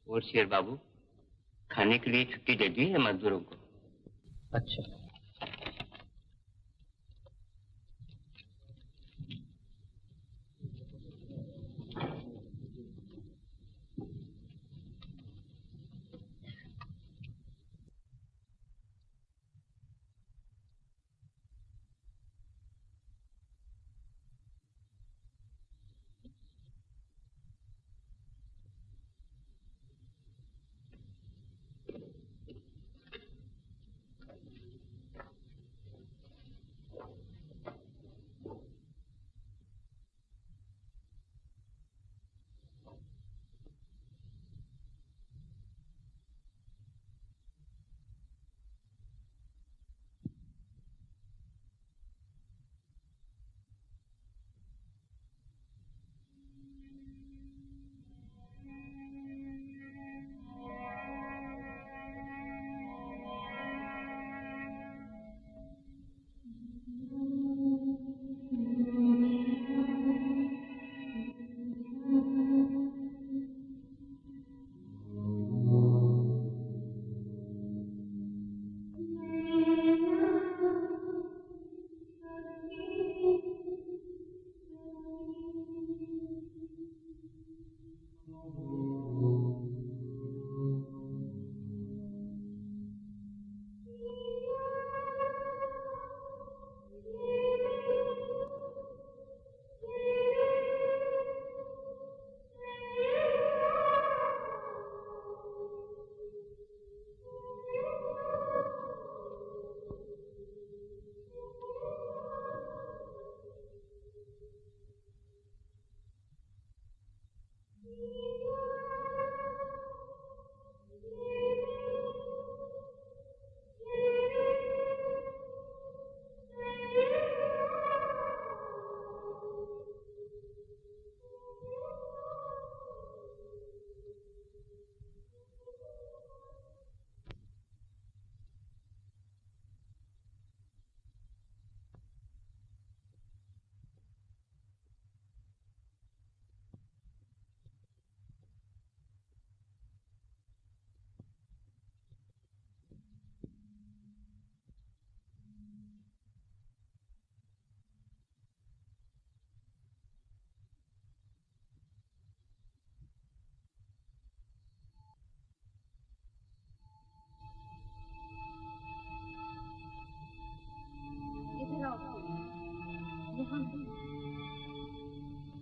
और शेर बाबू, खाने के लिए छुट्टी दे दी है मजदूरों को। अच्छा।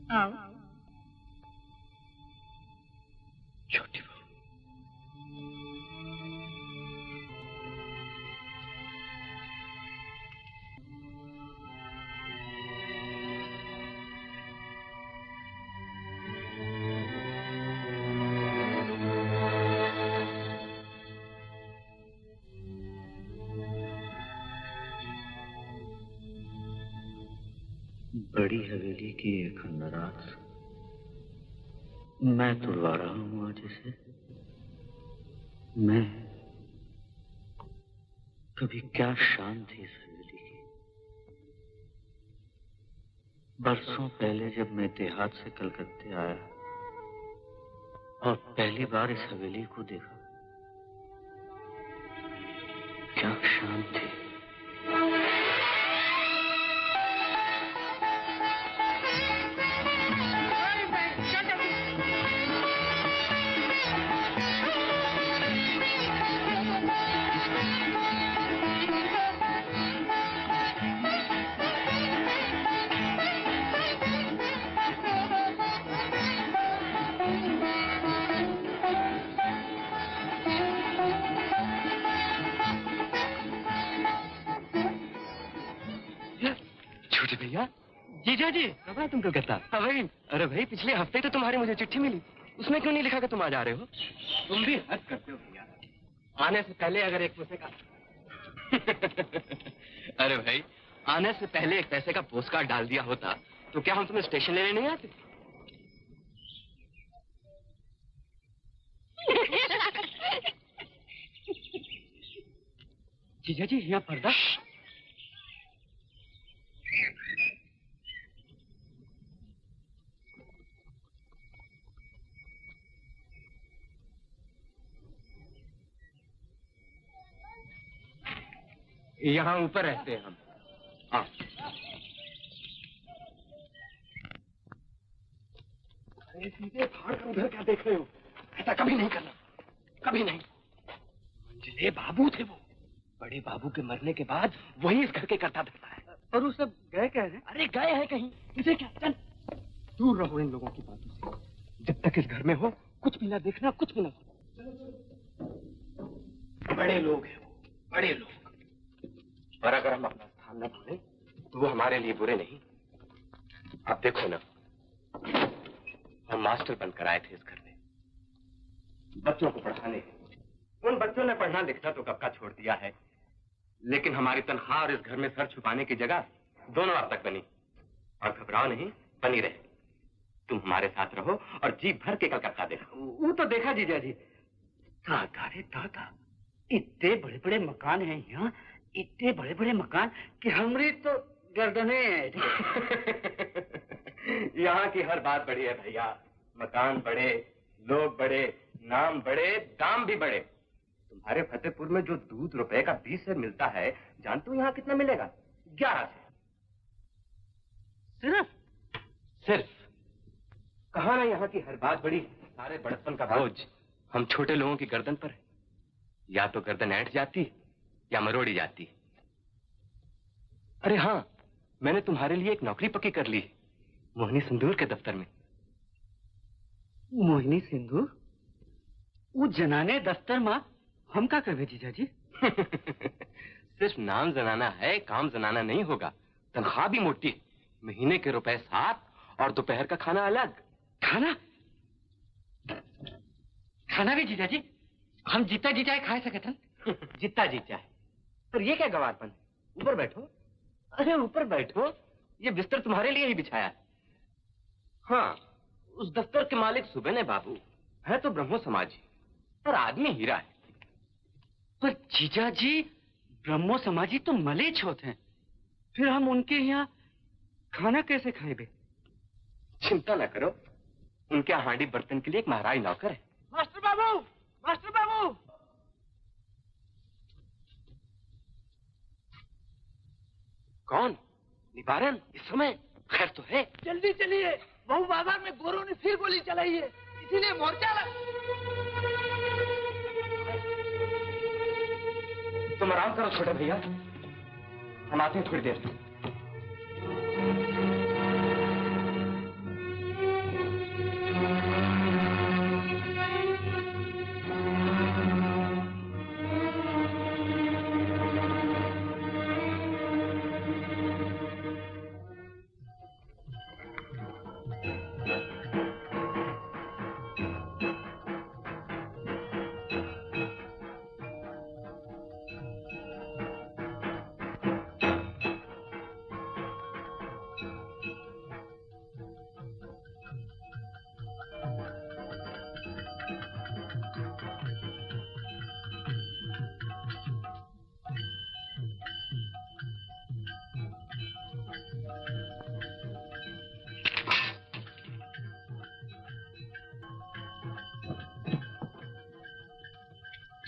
आओ। छोटी बहू, बड़ी हवेली की एक अंदराज मैं तुड़वा रहा हूं आज इसे। मैं कभी क्या शान थी इस हवेली की। बरसों पहले जब मैं देहात से कलकत्ते आया और पहली बार इस हवेली को देखा, क्या शान थी। भैया। जीजा जी कब आए तुम कलकत्ता? हाँ भाई, अरे भाई पिछले हफ्ते तो तुम्हारी मुझे चिट्ठी मिली, उसमें क्यों नहीं लिखा कि तुम आज आ रहे हो? तुम भी हद करते हो भैया, आने से पहले अगर एक पैसे का अरे भाई, आने से पहले एक पैसे का पोस्ट कार्ड डाल दिया होता तो क्या हम तुम्हें स्टेशन लेने नहीं आते? जीजा जी यहाँ पर्दा। यहाँ ऊपर रहते हैं हम। हाँ। सीधे फाड़ कर उधर क्या देख रहे हो? ऐसा कभी नहीं करना, कभी नहीं। मंजिले बाबू थे वो, बड़े बाबू के मरने के बाद वही इस घर के करता धरता है। और वो सब गए कह रहे? अरे गए हैं कहीं, तुझे क्या? चल दूर रहो इन लोगों की बातों से। जब तक इस घर में हो कुछ भी ना देखना, कुछ भी ना। बड़े लोग हैं वो, बड़े लोग। और अगर हम अपना स्थान न ढूंढें तो वो हमारे लिए बुरे नहीं। आप देखो ना, हम मास्टर बनकर आए थे इस घर में बच्चों को पढ़ाने। उन बच्चों ने पढ़ना लिखना तो कब का छोड़ दिया है, लेकिन हमारी तनख्वाह और इस घर में सर छुपाने की जगह दोनों अब तक बनी। और घबराओ नहीं, बनी रहे। तुम हमारे साथ रहो और जी भर के कलकत्ता देखो। वो तो देखा जीजा जी। दादा रे दादा, इतने बड़े बड़े मकान हैं यहाँ, इतने बड़े बड़े मकान कि हमारी तो गर्दनें यहाँ की हर बात बड़ी है भैया। मकान बड़े, लोग बड़े, नाम बड़े, दाम भी बड़े। तुम्हारे फतेहपुर में जो दूध रुपए का 20 से मिलता है, जानते हो यहाँ कितना मिलेगा? 11 से। सिर्फ कहा ना, यहाँ की हर बात बड़ी। सारे बड़प्पन का बोझ हम छोटे लोगों की गर्दन पर है। या तो गर्दन ऐंठ जाती या मरोड़ी जाती। अरे हाँ, मैंने तुम्हारे लिए एक नौकरी पक्की कर ली, मोहिनी सिंदूर के दफ्तर में। मोहिनी सिंधु? वो जनाने दफ्तर माँ हम क्या कर जीजा जी? सिर्फ नाम जनाना है, काम जनाना नहीं होगा। तनख्वाह भी मोटी, महीने के रुपए 7 और दोपहर का खाना अलग। खाना? खाना भी जीजा जी? हम जितना जी चाहे खा सकते हैं। जितना जी चाहे। पर ये क्या गवारपन? ऊपर बैठो। अरे ऊपर बैठो, ये बिस्तर तुम्हारे लिए ही बिछाया है। हाँ, उस दफ्तर के मालिक सुबेने बाबू है तो ब्रह्मो समाजी, पर आदमी हीरा है। पर जीजा जी, ब्रह्मो समाजी तो मलेच्छ होते हैं, फिर हम उनके यहाँ खाना कैसे खाएंगे? चिंता न करो, उनके हांडी बर्तन के लिए एक महाराज नौकर है। मास्टर बाबू, मास्टर बाबू! कौन? निवारण? इस समय खैर तो है। जल्दी चलिए, बहु बाजार में गोरों ने फिर गोली चलाई है, इसीलिए मोर्चा तुम आराम करो छोटे भैया, हम आते हैं थोड़ी देर।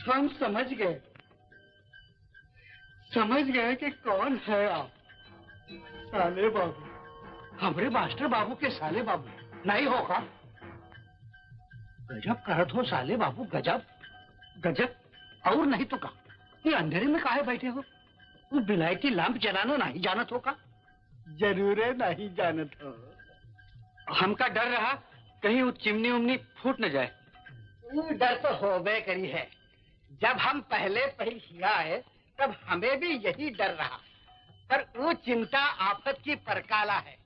हम समझ गए कि कौन है आप। साले बाबू, हमारे मास्टर बाबू के साले बाबू नहीं होगा? गजब करत हो साले बाबू, गजब गजब। और नहीं तो का, ये अंधेरे में काहे बैठे हो? वो बिलायती लैंप जलाना नहीं जानत हो का? जरूर नहीं जानत हो। हमका डर रहा कहीं वो चिमनी उमनी फूट न जाए। वो डर तो होबे करी है। जब हम पहले हिया आए तब हमें भी यही डर रहा। पर वो चिंता आफत की परकाला है।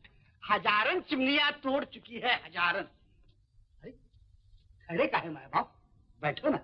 हजारन चिमनियां तोड़ चुकी है, हजारन। अरे, खड़े काहे माए बाप, बैठो ना।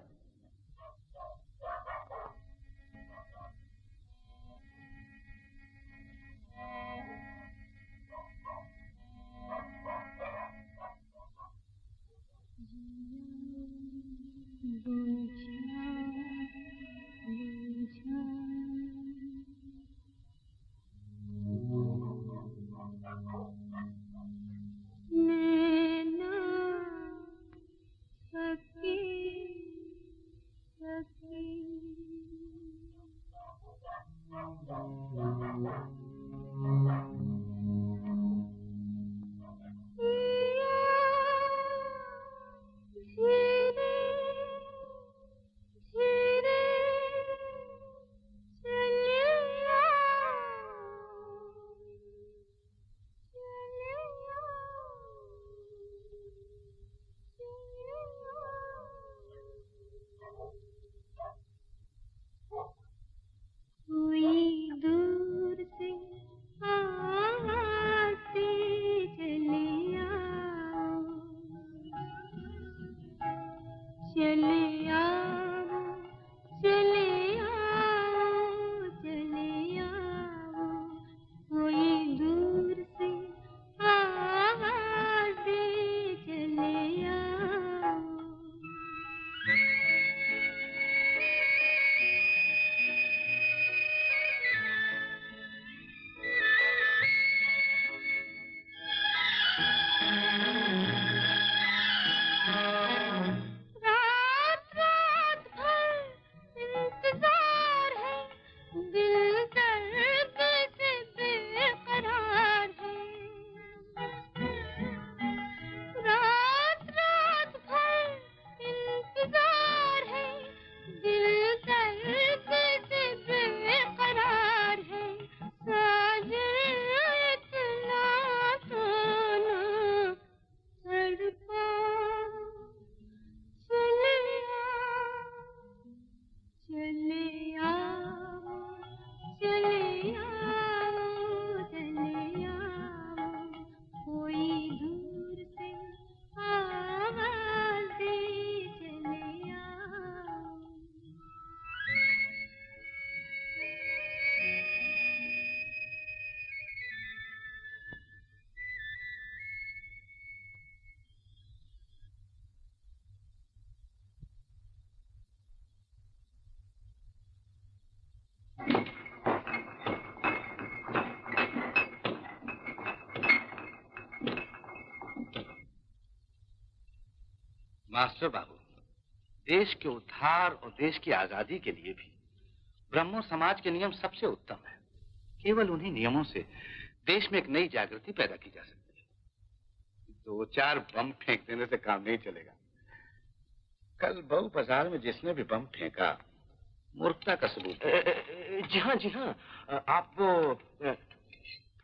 मास्टर बाबू, देश के उद्धार और देश की आजादी के लिए भी ब्रह्मो समाज के नियम सबसे उत्तम है। केवल उन्हीं नियमों से देश में एक नई जागृति पैदा की जा सकती है। 2-4 बम फेंक देने से काम नहीं चलेगा। कल बहु बाजार में जिसने भी बम फेंका, मूर्खता का सबूत है। जी हाँ।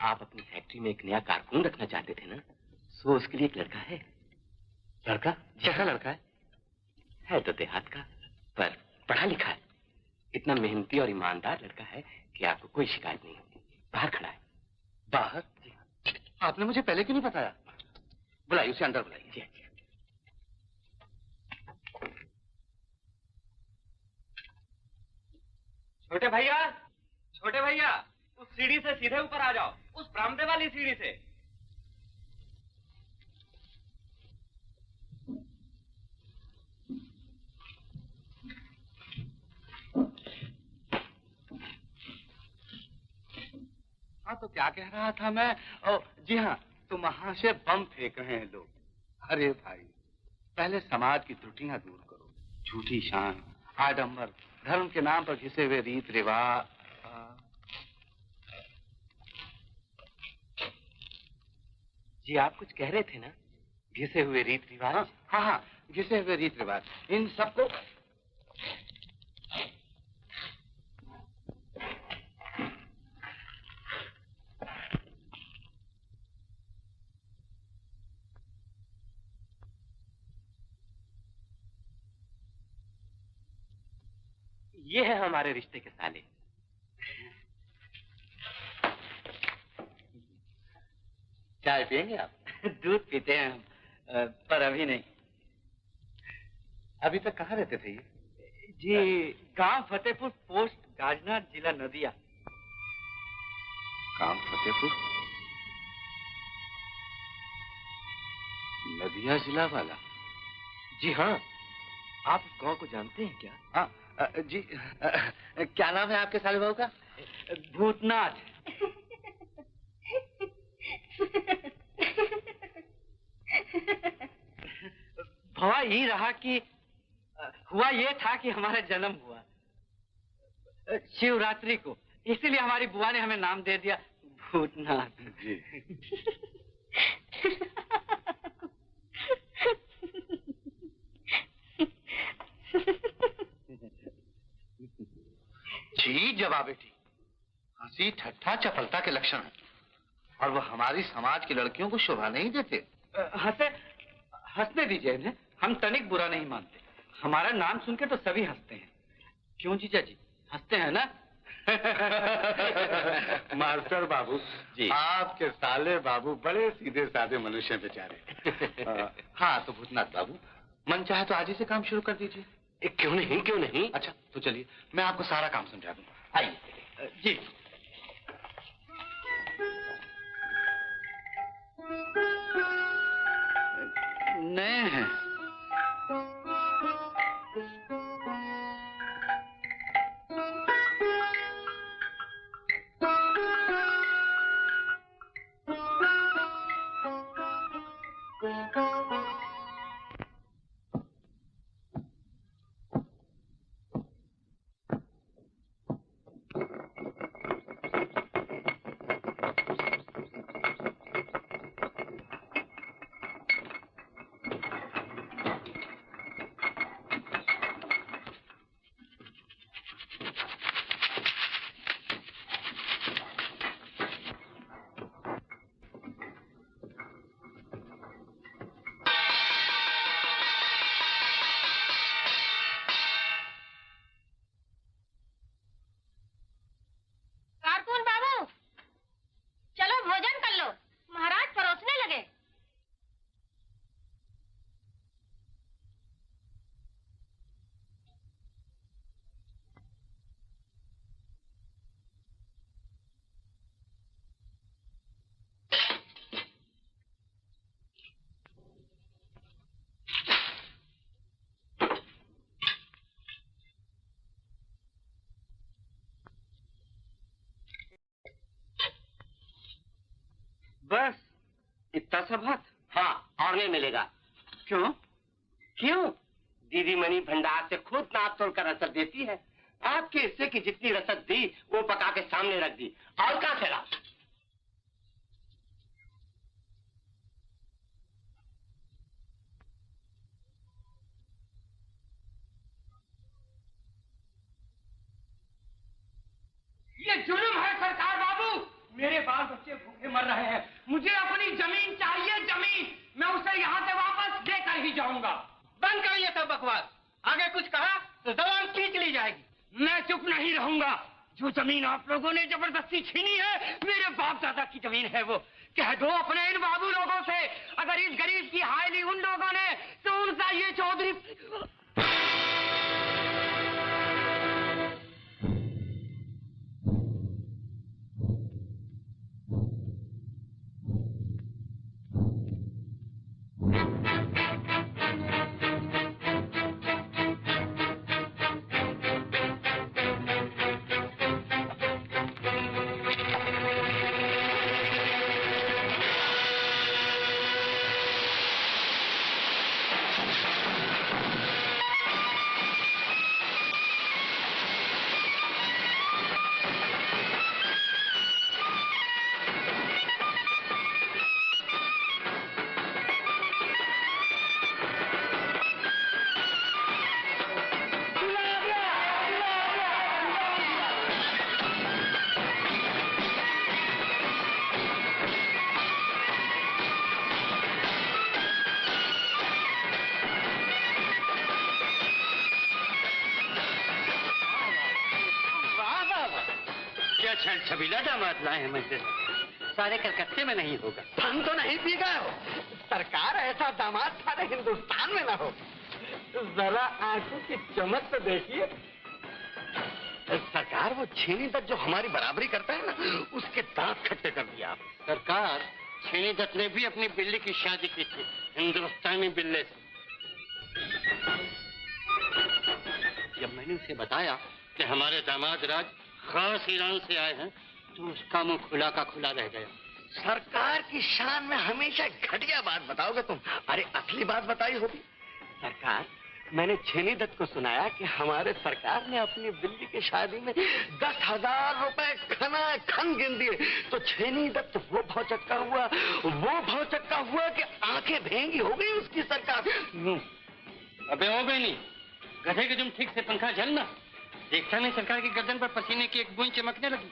आप अपनी फैक्ट्री में एक नया कारकुन रखना चाहते थे ना? सो उसके लिए एक लड़का है। लड़का? कैसा लड़का है? है तो देहात का, पर पढ़ा लिखा है। इतना मेहनती और ईमानदार लड़का है कि आपको कोई शिकायत नहीं होगी। बाहर खड़ा है। बाहर? आपने मुझे पहले क्यों नहीं बताया? बुलाइए उसे अंदर, बुलाइए। जी। छोटे भैया, उस सीढ़ी से सीधे ऊपर आ जाओ, उस बरामदे वाली सीढ़ी से। हाँ, तो क्या कह रहा था मैं? जी हाँ, तो वहां से बम फेंक रहे हैं लोग। अरे भाई, पहले समाज की त्रुटियां दूर करो। झूठी शान, आडंबर, धर्म के नाम पर घिसे हुए रीत रिवाज। जी, आप कुछ कह रहे थे ना? घिसे हुए रीत रिवाज। हाँ, घिसे हुए रीत रिवाज, इन सबको ये है हमारे रिश्ते के साले। चाय पियेंगे आप? दूध पीते हैं हम, पर अभी नहीं। अभी तक कहाँ रहते थे ये? जी, गांव फतेहपुर पोस्ट, गाजनार, जिला नदिया। काम फतेहपुर, नदिया जिला वाला। जी हाँ, आप इस गांव को जानते हैं क्या? हाँ जी, क्या नाम है आपके साले बहू का? भूतनाथ। भवा यही रहा कि हुआ ये था कि हमारा जन्म हुआ शिवरात्रि को, इसीलिए हमारी बुआ ने हमें नाम दे दिया भूतनाथ जी। जी जवा बेटी, हंसी ठट्ठा चपलता के लक्षण है और वो हमारी समाज की लड़कियों को शोभा नहीं देते। हंसने दीजिए इन्हें, हम तनिक बुरा नहीं मानते। हमारा नाम सुन के तो सभी हंसते हैं। क्यों जीजा जी, हंसते हैं ना? मास्टर बाबू जी। आपके साले बाबू बड़े सीधे साधे मनुष्य हैं बेचारे। हाँ तो भूतनाथ बाबू, मन चाहे तो आज ही से काम शुरू कर दीजिए। क्यों नहीं, क्यों नहीं? अच्छा तो चलिए, मैं आपको सारा काम समझा दूँ। आइए। जी। नए हैं। बस इतना सा बात? हाँ, और नहीं मिलेगा। क्यों? क्यों? दीदी मनी भंडार से खुद नाप तोड़ कर रसद देती है। आपके हिस्से की जितनी रसद दी वो पका के सामने रख दी, और कहाँ चला? ये जुल्म है सरकार बाबू, मेरे बाल बच्चे भूखे मर रहे हैं। मुझे अपनी जमीन चाहिए, जमीन। मैं उसे यहाँ से वापस देकर ही जाऊंगा। बंद करिए सब बकवास। आगे कुछ कहा तो जबान खींच ली जाएगी। मैं चुप नहीं रहूंगा। जो जमीन आप लोगों ने जबरदस्ती छीनी है, मेरे बाप दादा की जमीन है वो। कह दो अपने इन बाबू लोगों से, अगर इस गरीब की हाय ली उन लोगों ने तो उनका ये चौधरी। छबीला दामाद लाए हैं मंदिर। सारे कलकत्ते में नहीं होगा। हम तो नहीं पी गए हो। सरकार, ऐसा दामाद सारे हिंदुस्तान में ना हो। जरा आंखों की चमक तो देखिए। सरकार, वो छेनी दत्त जो हमारी बराबरी करता है ना, उसके दांत खट्टे कर दिया आप। सरकार, छेनी दत्त ने भी अपनी बिल्ली की शादी की थी हिंदुस्तानी बिल्ले से। जब मैंने उसे बताया कि हमारे दामाद राज खास ईरान से आए हैं, तो उसका मुंह खुला का खुला रह गया। सरकार की शान में हमेशा घटिया बात बताओगे तुम। अरे असली बात बताई होगी। सरकार, मैंने छेनी दत्त को सुनाया कि हमारे सरकार ने अपनी बिल्ली की शादी में 10,000 रुपए खन गिन दिए। तो छेनी दत्त वो भौचक्का हुआ कि आंखें भेंगी हो गई उसकी सरकार। अबे हो गई नहीं, गधे के तुम ठीक से पंखा झलना। देखता नहीं सरकार की गर्दन पर पसीने की एक बूंद चमकने लगी।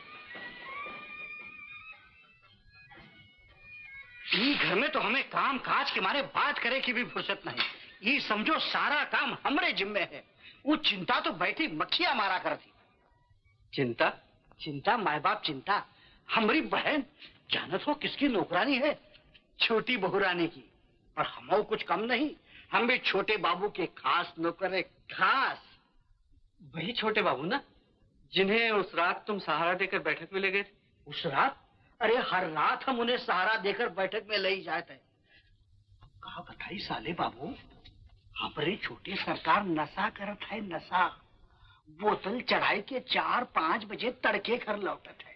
ई घर में तो हमें काम काज के मारे बात करे की भी फुर्सत नहीं। ये समझो सारा काम हमरे जिम्मे है। वो चिंता तो बैठी मक्खियां मारा करती। चिंता? चिंता माय बाप चिंता। हमारी बहन जानत हो किसकी नौकरानी है? छोटी बहुरानी की। और हम कुछ कम नहीं, हम भी छोटे बाबू के खास नौकर है। खास वही छोटे बाबू ना, जिन्हें उस रात तुम सहारा देकर बैठक में ले गए थे। उस रात? अरे हर रात हम उन्हें सहारा देकर बैठक में ले ही जाते हैं। कहा बताई साले बाबू, हमारी छोटी सरकार नशा करत है। नशा बोतल चढ़ाई के 4-5 बजे तड़के घर लौटत है।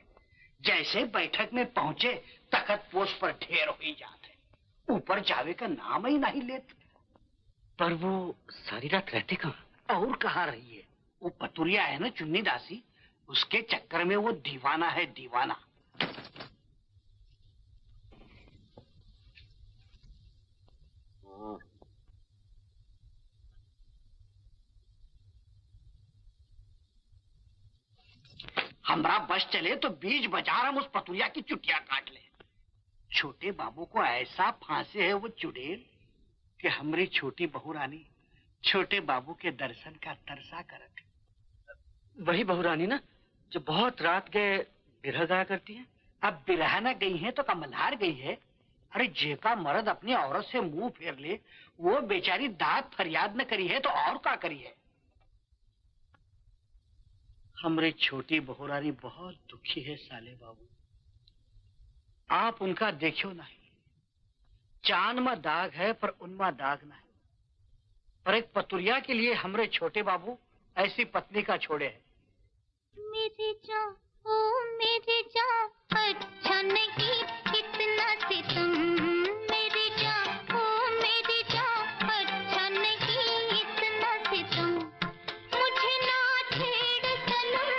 जैसे बैठक में पहुंचे तखत पोष पर ढेर हो ही जाते, ऊपर जावे का नाम ही नहीं लेते। पर वो सारी रात रहते कहाँ? और कहाँ रही है? वो पतुरिया है ना चुन्नी दासी, उसके चक्कर में वो दीवाना है, दीवाना। हमरा बस चले तो बीच बाजार हम उस पतुरिया की चुटिया काट ले। छोटे बाबू को ऐसा फांसे है वो चुड़ैल कि हमारी छोटी बहुरानी छोटे बाबू के दर्शन का तरसा करत। वही बहुरानी ना जो बहुत रात गए बिरह गाया करती है। अब बिरह न गई है तो कमल्हार गई है। अरे जेका मर्द अपनी औरत से मुंह फेर ले, वो बेचारी दांत फरियाद न करी है तो और क्या करी है? हमारी छोटी बहुरानी बहुत दुखी है साले बाबू। आप उनका देखियो नहीं। चांद में दाग है पर उनमें दाग नहीं। पर एक पतुरिया के लिए हमरे छोटे बाबू ऐसी पत्नी का छोड़े है। मेरी जान, ओ मेरी जान, अच्छा नहीं इतना सितम। मेरी जान, ओ मेरी जान, अच्छा नहीं इतना सितम। मुझे ना छेड़ सनम,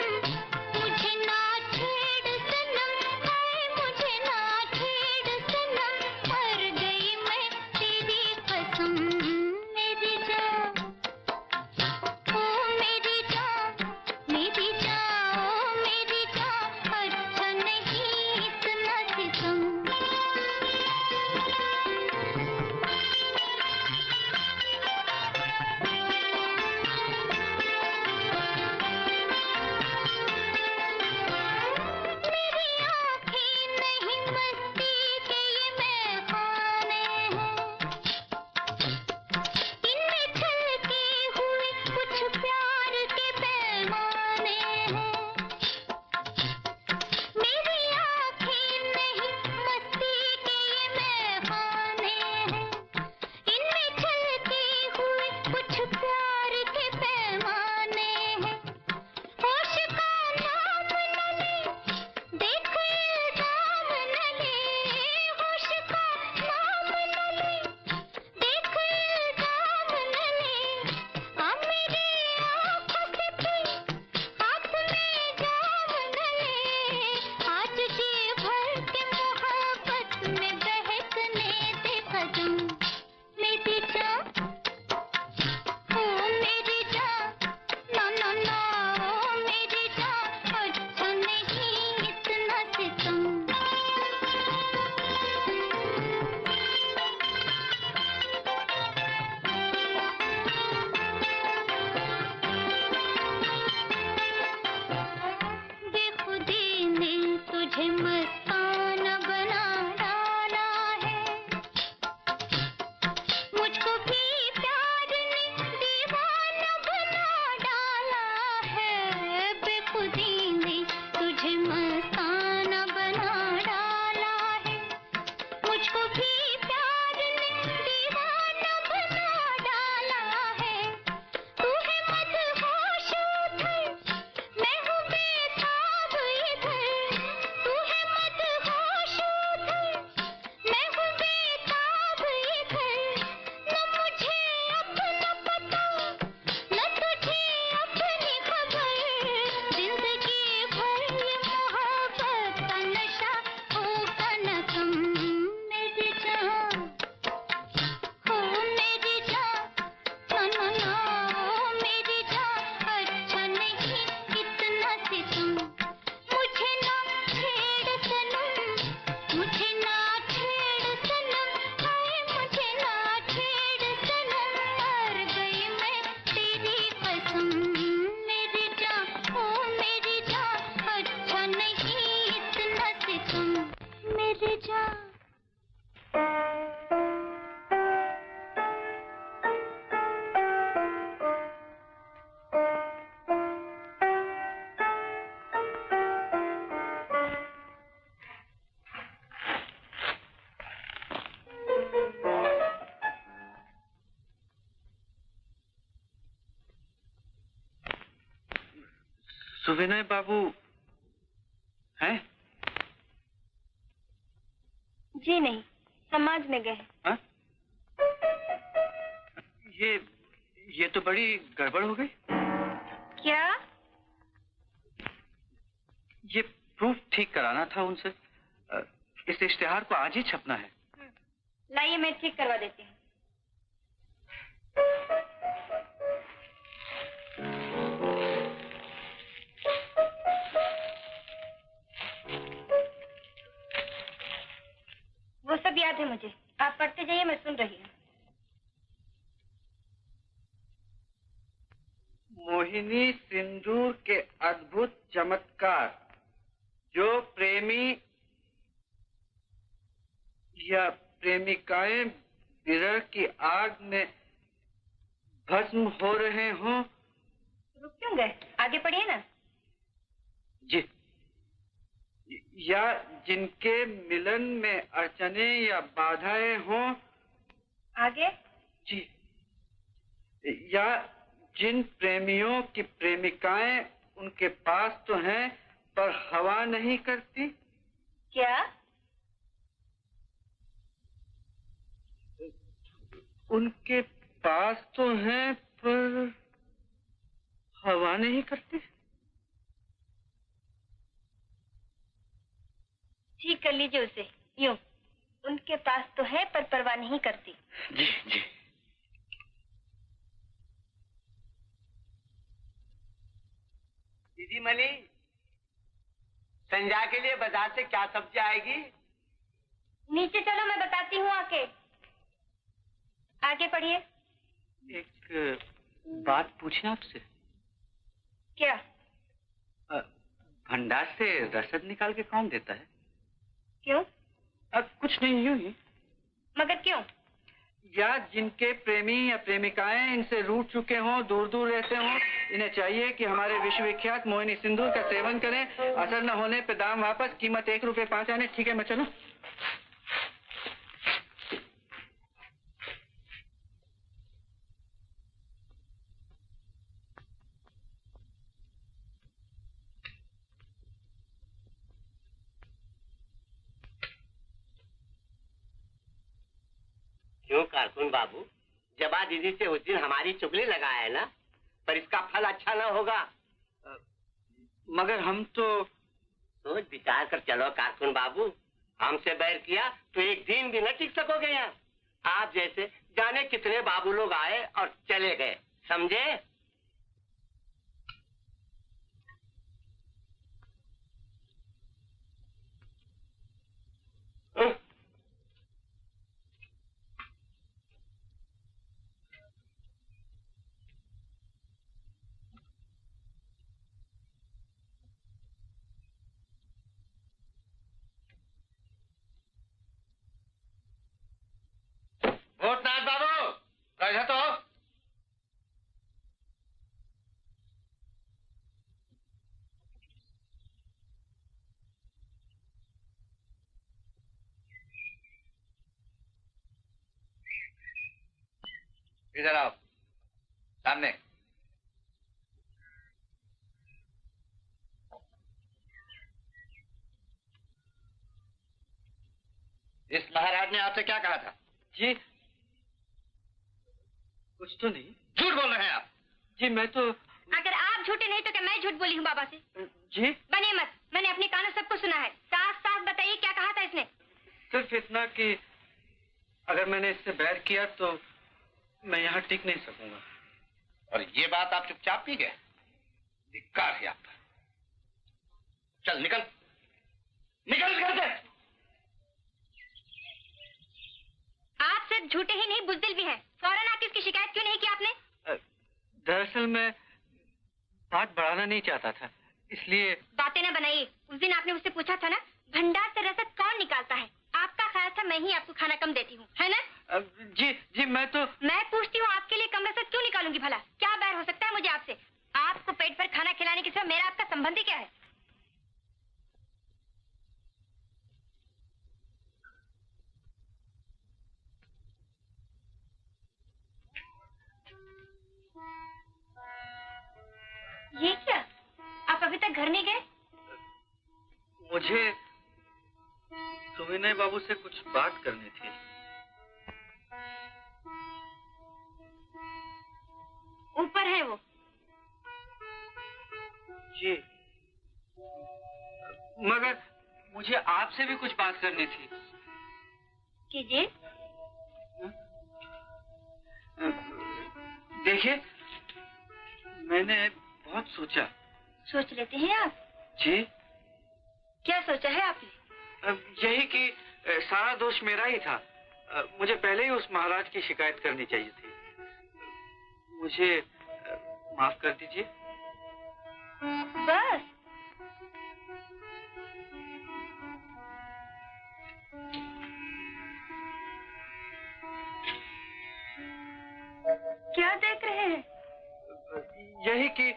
मुझे ना छेड़ सनम, हाय मुझे ना छेड़ सनम, मर गई मैं तेरी कसम। मेरी जान, ओ मेरी जान, मेरी जान, ओ मेरी जान, अच्छा नहीं इतना सितम। सुविनय बाबू हैं? जी नहीं, समाज में गए। हाँ? ये तो बड़ी गड़बड़ हो गई। क्या? ये प्रूफ ठीक कराना था उनसे। इस इश्तिहार को आज ही छपना है। लाइए, मैं ठीक करवा देती हूँ। वो सब याद है मुझे, आप पढ़ते जाइए, मैं सुन रही हूँ। मोहिनी सिंदूर के अद्भुत चमत्कार, जो प्रेमी या प्रेमिकाएं विरह की आग में भस्म हो रहे हों। रुक क्यों गए? आगे पढ़िए ना। जी। या जिनके मिलन में अड़चने या बाधाएं हों। आगे? जी। या जिन प्रेमियों की प्रेमिकाएं उनके पास तो हैं पर हवा नहीं करती। क्या? उनके पास तो हैं पर हवा नहीं करती। ठीक कर लीजिए उसे यूं, उनके पास तो है पर परवाह नहीं करती। जी जी। दीदी मनी, संध्या के लिए बाजार से क्या सब्जी आएगी? नीचे चलो, मैं बताती हूँ आके। आगे पढ़िए। एक बात पूछें आपसे। क्या? भंडार से रसद निकाल के कौन देता है? क्यों? कुछ नहीं, यूं ही। मगर क्यों? या जिनके प्रेमी या प्रेमिकाएं इनसे रूठ चुके हों, दूर दूर रहते हों, इन्हें चाहिए कि हमारे विश्वविख्यात मोहिनी सिंदूर का सेवन करें। असर न होने पे दाम वापस, कीमत ₹1 आने। ठीक है, मैं चलूं? क्यों कारकुन बाबू, जबा दीदी से उस दिन हमारी चुगली लगाया ना, पर इसका फल अच्छा ना होगा। मगर हम तो सोच विचार कर चलो कारकुन बाबू, हमसे बैर किया तो एक दिन भी न टिक सकोगे यहाँ। आप जैसे जाने कितने बाबू लोग आए और चले गए, समझे? भूतनाथ बाबू, कैसा तो इधर आओ, सामने। इस महाराज ने आपसे क्या कहा था? जी कुछ तो नहीं। झूठ बोल रहे हैं आप। जी मैं तो। अगर आप झूठे नहीं तो क्या मैं झूठ बोली हूँ बाबा से? जी बनिए मत, मैंने अपने कानों सबको सुना है। साफ साफ बताइए क्या कहा था इसने? सिर्फ इतना कि अगर मैंने इससे बैर किया तो मैं यहाँ टिक नहीं सकूंगा। और ये बात आप चुपचाप पी गए? धिक्कार है आपका। चल निकल, निकल घर से। आप सिर्फ झूठे ही नहीं बुज़दिल भी हैं। फौरन आके इसकी शिकायत क्यों नहीं की आपने? दरअसल मैं बात बढ़ाना नहीं चाहता था, इसलिए। बातें ना बनाइए। उस दिन आपने मुझसे पूछा था ना, भंडार से रसद कौन निकालता है? आपका ख्याल था मैं ही आपको खाना कम देती हूँ, है ना? जी जी मैं पूछती हूँ आपके लिए कम रसद क्यों निकालूंगी भला? क्या बैर हो सकता है मुझे आपसे? आपको पेट भर खाना खिलाने के सिवा मेरा आपका संबंध ही क्या है? ये क्या? आप अभी अभी तक घर नहीं गए? मुझे तो विनय बाबू से कुछ बात करनी थी। ऊपर है वो। जी, मगर मुझे आपसे भी कुछ बात करनी थी। कीजिए। देखिए, मैंने बहुत सोचा। सोच लेते हैं आप? जी। क्या सोचा है आपने? यही कि सारा दोष मेरा ही था। मुझे पहले ही उस महाराज की शिकायत करनी चाहिए थी। मुझे माफ कर दीजिए। बस? क्या देख रहे हैं? यही कि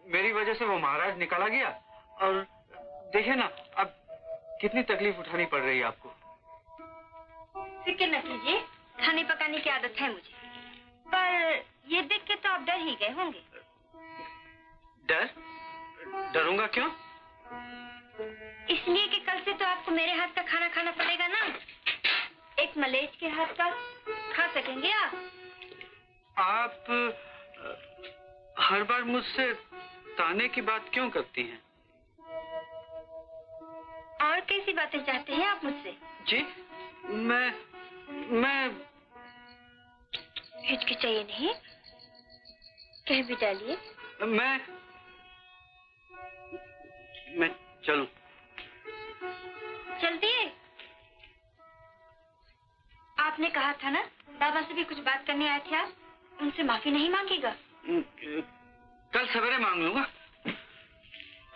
मेरी वजह से वो महाराज निकाला गया, और देखिए ना अब कितनी तकलीफ उठानी पड़ रही है आपको। फिक्र न कीजिए, खाने पकाने की आदत है मुझे। पर ये देख के तो आप डर ही गए होंगे। डर? डरूंगा क्यों? इसलिए कि कल से तो आपको मेरे हाथ का खाना खाना पड़ेगा ना। एक मलेच के हाथ का खा सकेंगे आप? आप हर बार मुझसे ताने की बात क्यों करती हैं? और कैसी बातें चाहते हैं आप मुझसे? जी, मैं हिचकिचाइए नहीं, कह भी डालिए। मैं चलूं? चल दिए? आपने कहा था ना बाबा से भी कुछ बात करने आए थे आप, उनसे माफी नहीं मांगेगा? कल सवेरे मांग लूंगा।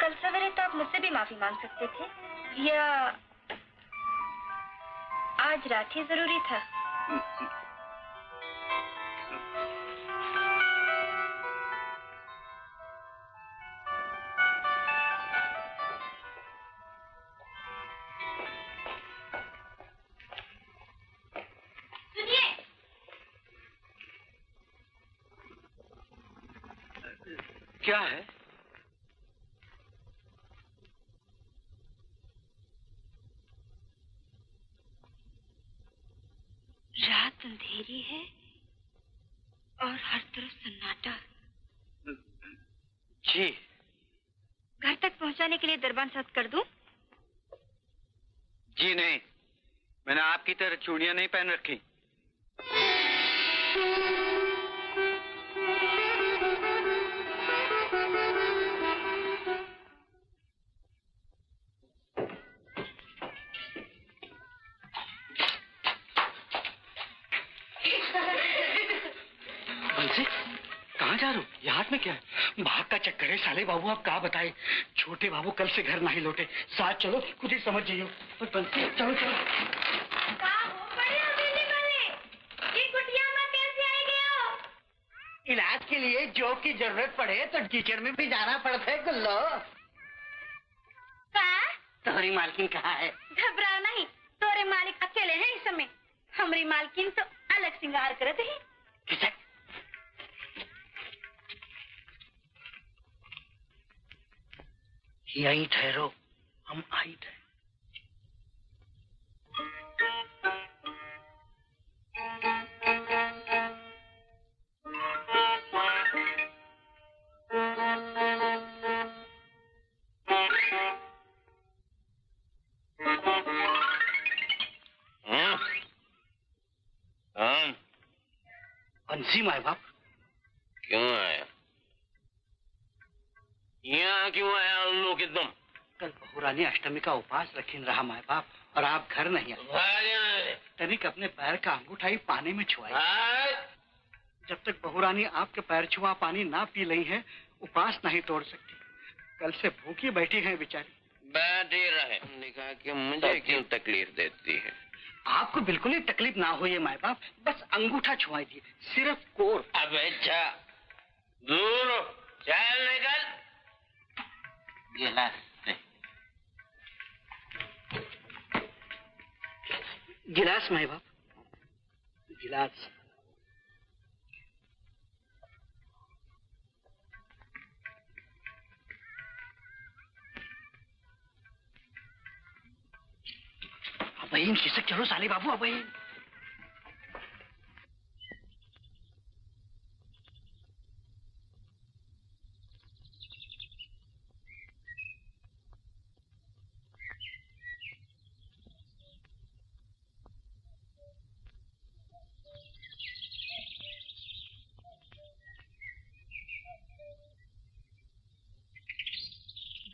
कल सवेरे तो आप मुझसे भी माफी मांग सकते थे, या आज रात ही जरूरी था? क्या है? रात अंधेरी है और हर तरफ सन्नाटा। जी। घर तक पहुंचाने के लिए दरबान साथ कर दूं? जी नहीं, मैंने आपकी तरह चूड़ियां नहीं पहन रखी। बंसी, कहाँ जा रहे हो? ये हाथ में क्या है? भाग का चक्कर है साले बाबू, आप कहा बताए। छोटे बाबू कल से घर नहीं लौटे, साथ चलो, खुद ही समझ जाइयो। पर बंसी, चलो चलो। ये कुटिया में कैसे आ गए हो? इलाज के लिए जो की जरूरत पड़े तो कीचड़ में भी जाना पड़ता है गुल्लो। तुम्हारी मालकिन कहाँ है? घबराओ नहीं, तोरे मालिक अकेले हैं इस समय। हमारी मालकिन तो अलग श्रृंगार करते हैं। किसक? यहीं ठहरो, हम आई थे। बंसी माए बाप। क्यों आया? यहाँ क्यों आया उल्लू के तुम? कल बहुरानी अष्टमी का उपवास रखीन रहा माए बाप, और आप घर नहीं आए। तनिक अपने पैर का अंगूठाई पानी में छुआई। जब तक बहुरानी आपके पैर छुआ पानी ना पी रही है, उपवास नहीं तोड़ सकती। कल से भूखी बैठी है बेचारी। बैठी रहे। हमने कहा कि मुझे क्यों तकलीफ देती है? आपको बिल्कुल ही तकलीफ ना हो ये माए बाप, बस अंगूठा छुआई थी, सिर्फ कोर। अब अच्छा दूर हो, चल निकल। गिलास से। गिलास माए बाप, गिलास। बहन खिसक चलो साले बाबू, अब बहन।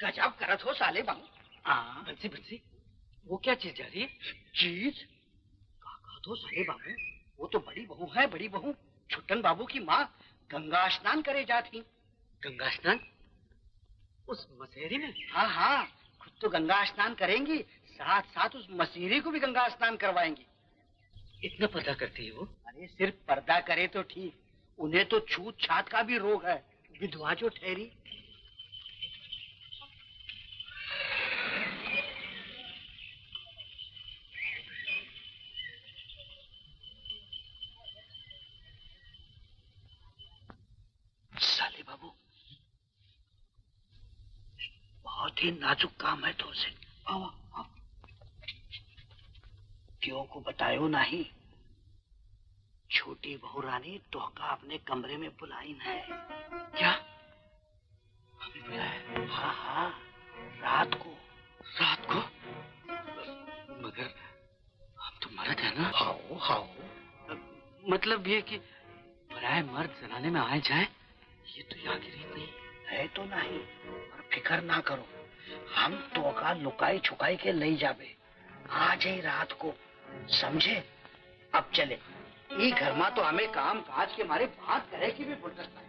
गजब करत हो साले बाबू। हाँ बंसी बंसी, वो क्या चीज जा रही है? चीज काका तो साले बाबू, वो तो बड़ी बहू है, बड़ी बहू छुट्टन बाबू की माँ गंगा स्नान करे जाती। गंगा स्नान उस मसेरी में? हाँ हाँ, खुद तो गंगा स्नान करेंगी, साथ साथ उस मसीरी को भी गंगा स्नान करवाएंगी। इतना पर्दा करती है वो? अरे सिर्फ पर्दा करे तो ठीक, उन्हें तो छूत छात का भी रोग है, विधवा जो ठहरी। साले बाबू, बहुत ही नाजुक काम है तो से। आओ आओ। क्यों को बतायो नहीं, छोटी बहू रानी तोहका अपने कमरे में बुलाई है। क्या? हमें बुलाया? हाँ हाँ, रात को। रात को? मगर हम तो मर्द है ना? हाओ हाओ। मतलब ये कि पराये मर्द जनाने में आए जाए, ये तो यहाँ की रीत नहीं है तो नहीं, पर फिकर ना करो, हम तो का लुकाई छुकाई के ले जाबे आज ही रात को, समझे? अब चले, ई घर में तो हमें काम काज के मारे बात करे की भी फुर्सत नहीं।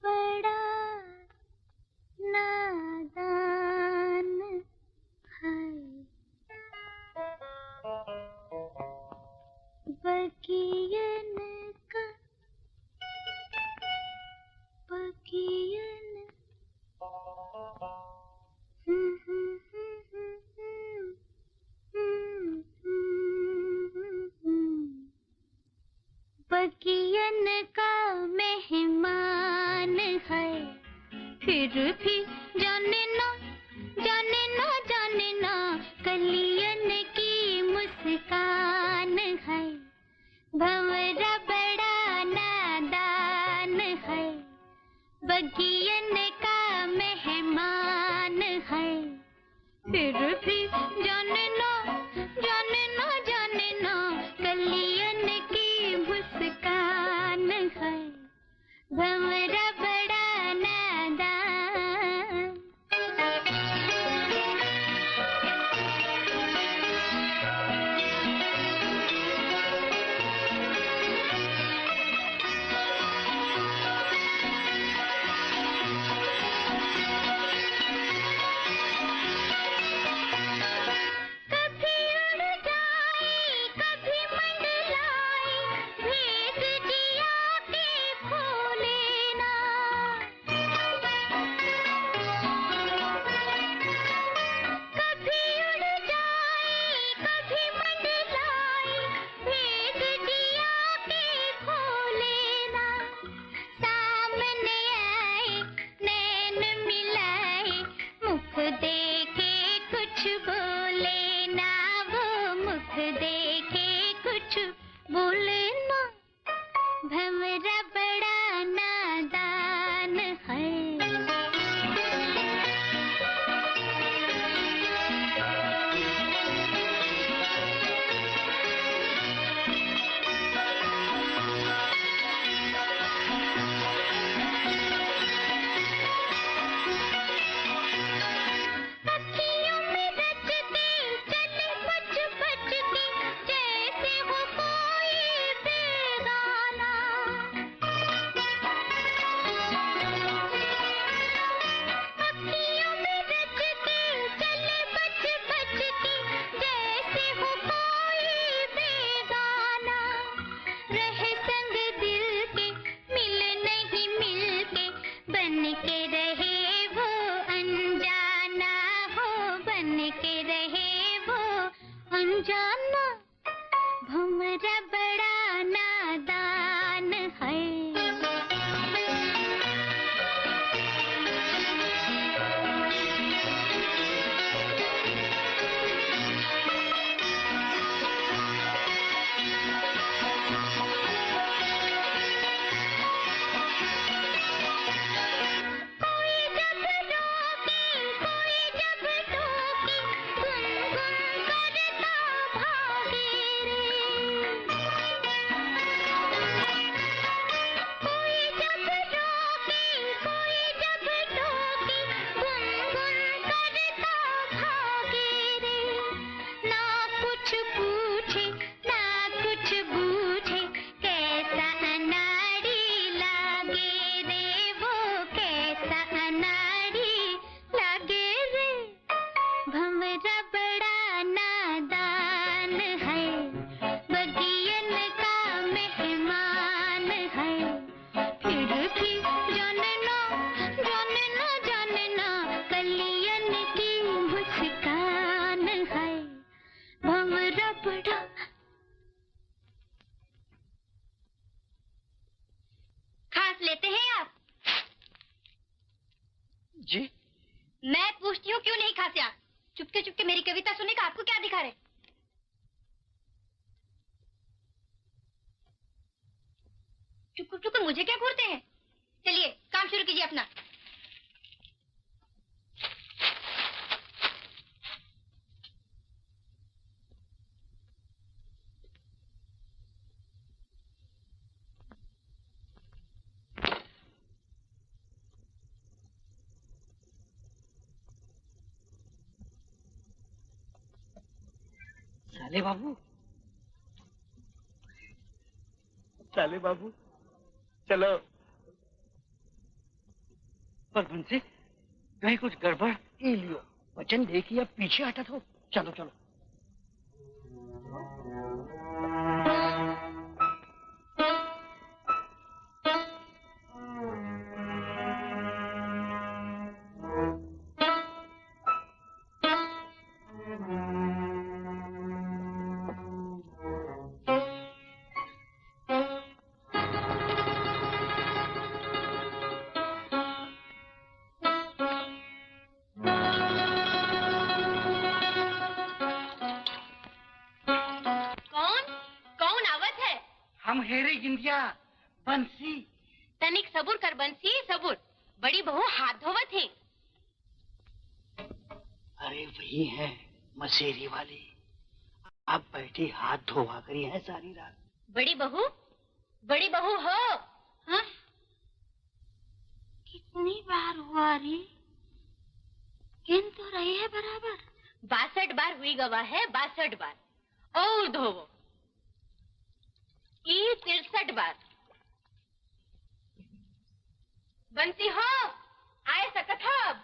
बड़ा नादान है, बकियन का बकियन। बकियन का मेहमान है, फिर भी जाने ना जाने ना जाने ना, कलियन की मुस्कान है, भंवरा बड़ा नादान है, बगियन का मेहमान है, फिर भी जाने ना जाने ना जाने ना, कलियन की मुस्कान है, भंवरा बड़ा नादान। भंवरा बड़ा नादान है। अखियों में रचते चले बच बच के, जैसे हो कोई बेगाना। अखियों में रचते चले बच बच के, जैसे हो कोई बेगाना। रहे संग दिल के मिल नहीं मिल के, बन के रहे वो अनजाना हो, बन के रहे वो अनजाना। भंवरा बड़ा नादान है। जी? मैं पूछती हूँ क्यों नहीं खाते आप? चुपके चुपके मेरी कविता सुनने का आपको क्या अधिकार है? चुप चुप मुझे क्या घूरते हैं? चलिए काम शुरू कीजिए अपना। साले बाबू, साले बाबू, चलो। पर बंसी, कहीं कुछ गड़बड़? ये लियो वचन देखिए, अब पीछे हटत हो। चलो चलो। हम हेरे जिंदिया बंसी। तनिक सबूर कर बंसी, सबूर। बड़ी बहू हाथ धोवत है। अरे वही है मसेरी वाली, अब बैठी हाथ धोवा करी है सारी रात। बड़ी बहू हो। हाँ? कितनी बार हुआ री? गिन तो रही है बराबर। 62 बार हुई गवा है, 62 बार। और धोवो। ई 63 बार। बंसी हो, आए सकत हब।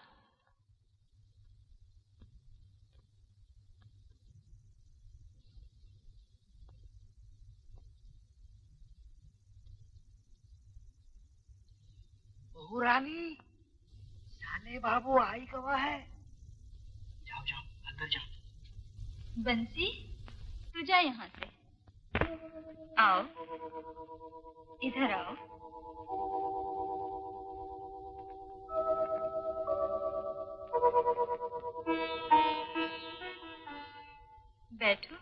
बहू रानी, साले बाबू आई गवा है। जाओ जाओ अंदर जाओ। बंसी, तू जा यहाँ से। आओ, इधर आओ। बैठो।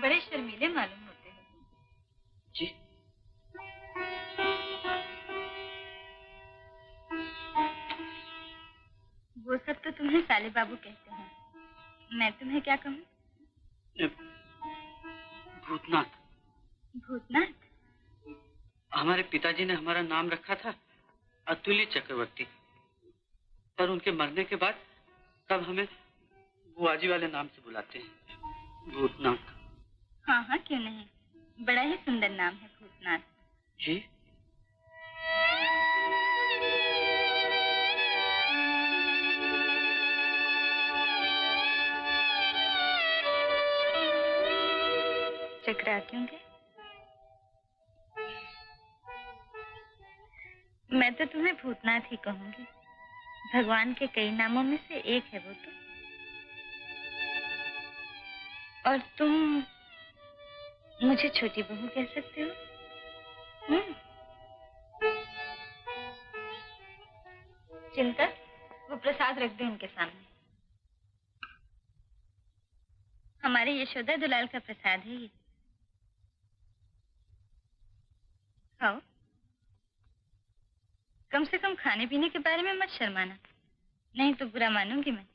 बड़े शर्मीले मालूम होते हो तुम। जी? वो सब तो तुम्हें साले बाबू कहते हैं, मैं तुम्हें क्या कहूँ? भूतनाथ। भूतनाथ? हमारे पिताजी ने हमारा नाम रखा था अतुल्य चक्रवर्ती, पर उनके मरने के बाद सब हमें बुआजी वाले नाम से बुलाते हैं, भूतनाथ। हाँ हाँ, क्यों नहीं, बड़ा ही सुंदर नाम है भूतनाथ। जी? चकरा क्यों गए? मैं तो तुम्हें भूतनाथ ही कहूंगी। भगवान के कई नामों में से एक है वो तो। और तुम मुझे छोटी बहू कह सकते हो। चिंता, वो प्रसाद रख दे उनके सामने। हमारे यशोदा दुलाल का प्रसाद है ये। खाओ। कम से कम खाने पीने के बारे में मत शर्माना, नहीं तो बुरा मानूंगी मैं।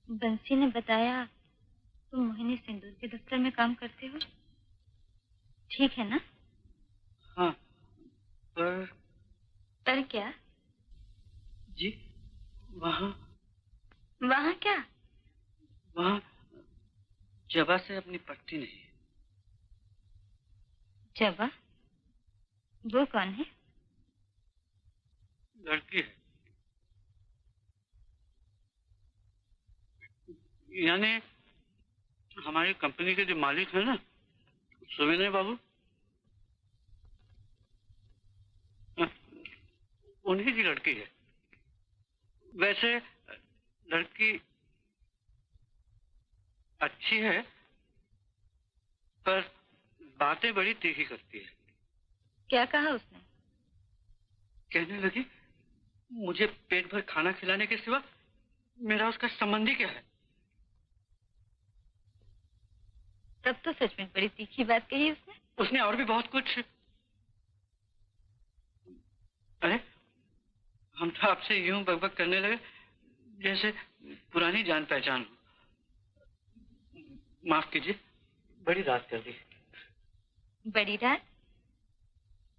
बंसी ने बताया तुम मोहिनी सिंदूर के दफ्तर में काम करते हो, ठीक है ना? हाँ, पर क्या? जी, वहाँ क्या? वहाँ जबा से अपनी पट्टी नहीं। जबा? वो कौन है? लड़की है, यानी हमारी कंपनी के जो मालिक है ना, सुविनय बाबू, उन्हीं की लड़की है। वैसे लड़की अच्छी है, पर बातें बड़ी तीखी करती है। क्या कहा उसने? कहने लगी, मुझे पेट भर खाना खिलाने के सिवा मेरा उसका संबंध ही क्या है। तब तो सच में बड़ी तीखी बात कही उसने। उसने और भी बहुत कुछ। अरे, हम तो आपसे यूं बकबक करने लगे जैसे पुरानी जान पहचान हो। माफ कीजिए, बड़ी रात कर दी। बड़ी रात?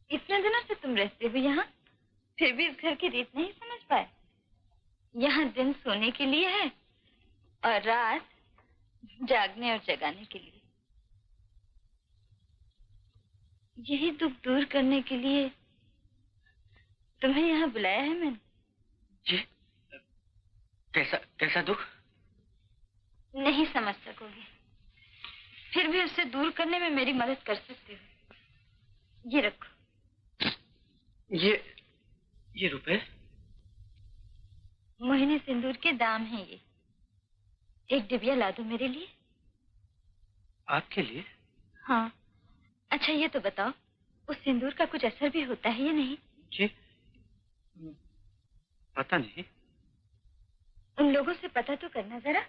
इतने दिनों से तुम रहते हो यहाँ, फिर भी इस घर की रीत नहीं समझ पाए। यहाँ दिन सोने के लिए है और रात जागने और जगाने के लिए। यही दुख दूर करने के लिए तुम्हें यहाँ बुलाया है मैंने। जी, कैसा दुख? नहीं समझ सकोगे, फिर भी उसे दूर करने में मेरी मदद कर सकते हो। ये रखो। ये रुपए? मोहिनी सिंदूर के दाम हैं ये। एक डिबिया ला दो मेरे लिए। आपके लिए? हाँ। अच्छा ये तो बताओ, उस सिंदूर का कुछ असर भी होता है या नहीं? जी, पता नहीं। उन लोगों से पता तो करना जरा।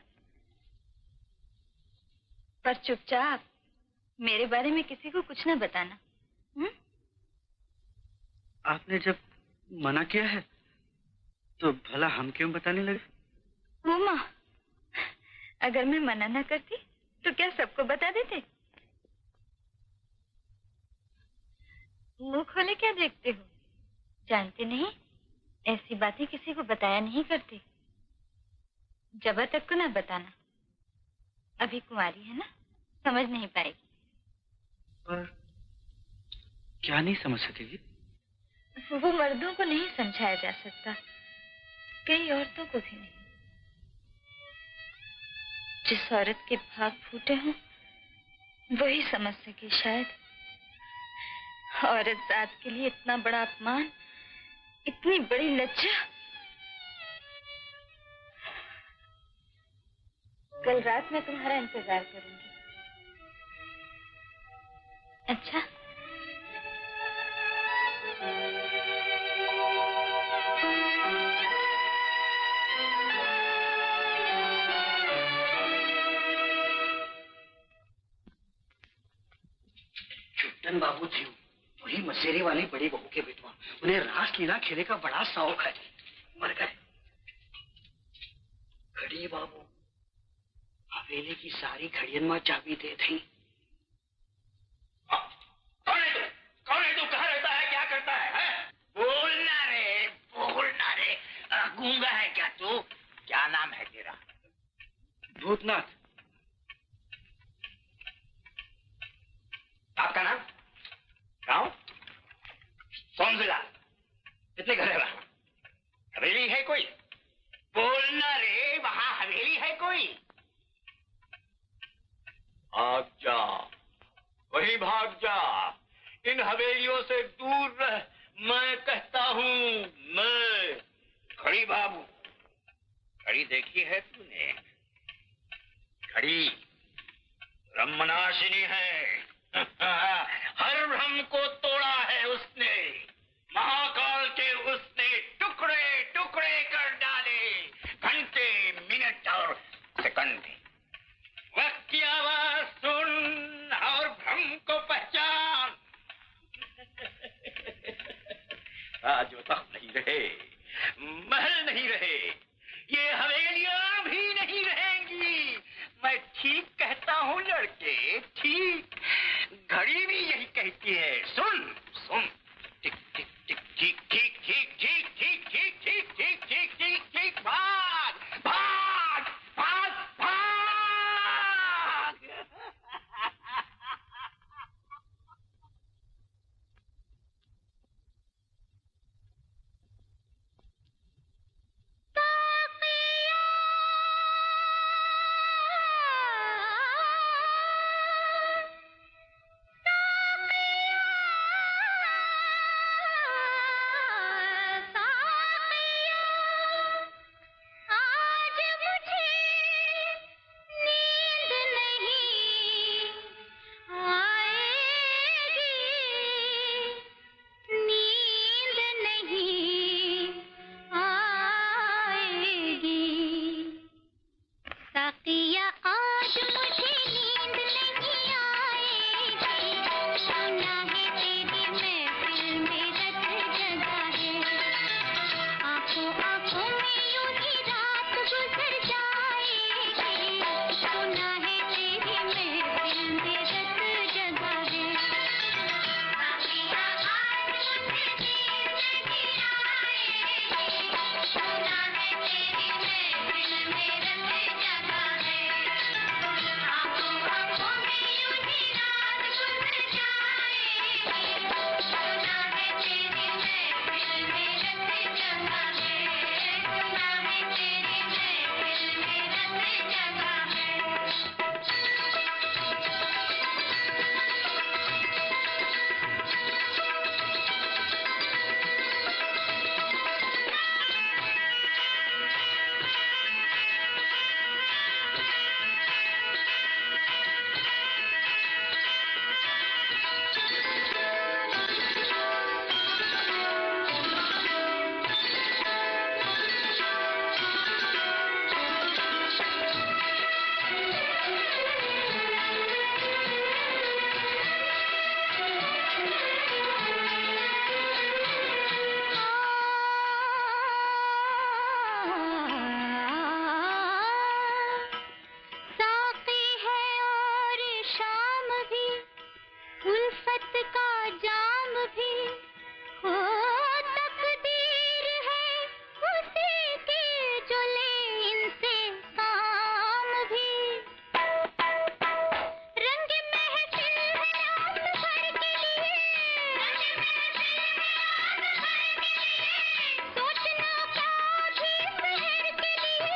पर चुपचाप मेरे बारे में किसी को कुछ न बताना। आपने जब मना किया है तो भला हम क्यों बताने लगे? वो माँ, अगर मैं मना न करती तो क्या सबको बता देते? मुंह खोले क्या देखते हो? जानते नहीं, ऐसी बातें किसी को बताया नहीं करते। जब तक को ना बताना। अभी कुंवारी है ना, समझ नहीं पाएगी। पर क्या नहीं समझ सकेगी? वो मर्दों को नहीं समझाया जा सकता, कई औरतों को भी नहीं। जिस औरत के भाग फूटे हों वही समझ सके शायद। औरत जात के लिए इतना बड़ा अपमान, इतनी बड़ी लज्जा। कल रात मैं तुम्हारा इंतजार करूंगी। अच्छा? छुट्टन बाबू थी, वही मसेरी वाली बड़ी बहू के विधवा। उन्हें रास लीला खेले का बड़ा शौक है, मर गए। घड़ी बाबू हवेली की सारी घड़ियन मां चाबी दे थी। कौन है तू? कौन है तू? कहाँ रहता है? क्या करता है? बोलना रे, बोलना रे। गूंगा है क्या तू? क्या नाम है तेरा? भूतनाथ। आपका नाम? गाँव? कौन जिला? कितने घर है वहाँ? हवेली है कोई? बोलना रे, वहाँ हवेली है कोई? भाग जा, वही भाग जा। इन हवेलियों से दूर रह, मैं कहता हूँ। मैं घड़ी बाबू। घड़ी देखी है तूने? घड़ी ब्रह्मनाशिनी है। हर भ्रम को तोड़ा है उसने। महाकाल के उसने टुकड़े टुकड़े कर डाले। घंटे, मिनट और सेकंड। वक्त की आवाज सुन और भ्रम को पहचान। जो तक नहीं रहे, महल नहीं रहे, ये हवेलियां भी नहीं रहेंगी। मैं ठीक कहता हूँ लड़के, ठीक। घड़ी भी यही कहती है। सुन सुन, टिक टिक टिक, ठीक ठीक ठीक ठीक ठीक ठीक ठीक ठीक ठीक ठीक ठीक। भाग भाग भाग भाग। शाम भी, उल्फत का जाम भी हो, तकदीर है उसी की जो ले इनसे काम भी। रंग महफिल है रात भर के लिए, सोचना क्या भी शहर के लिए,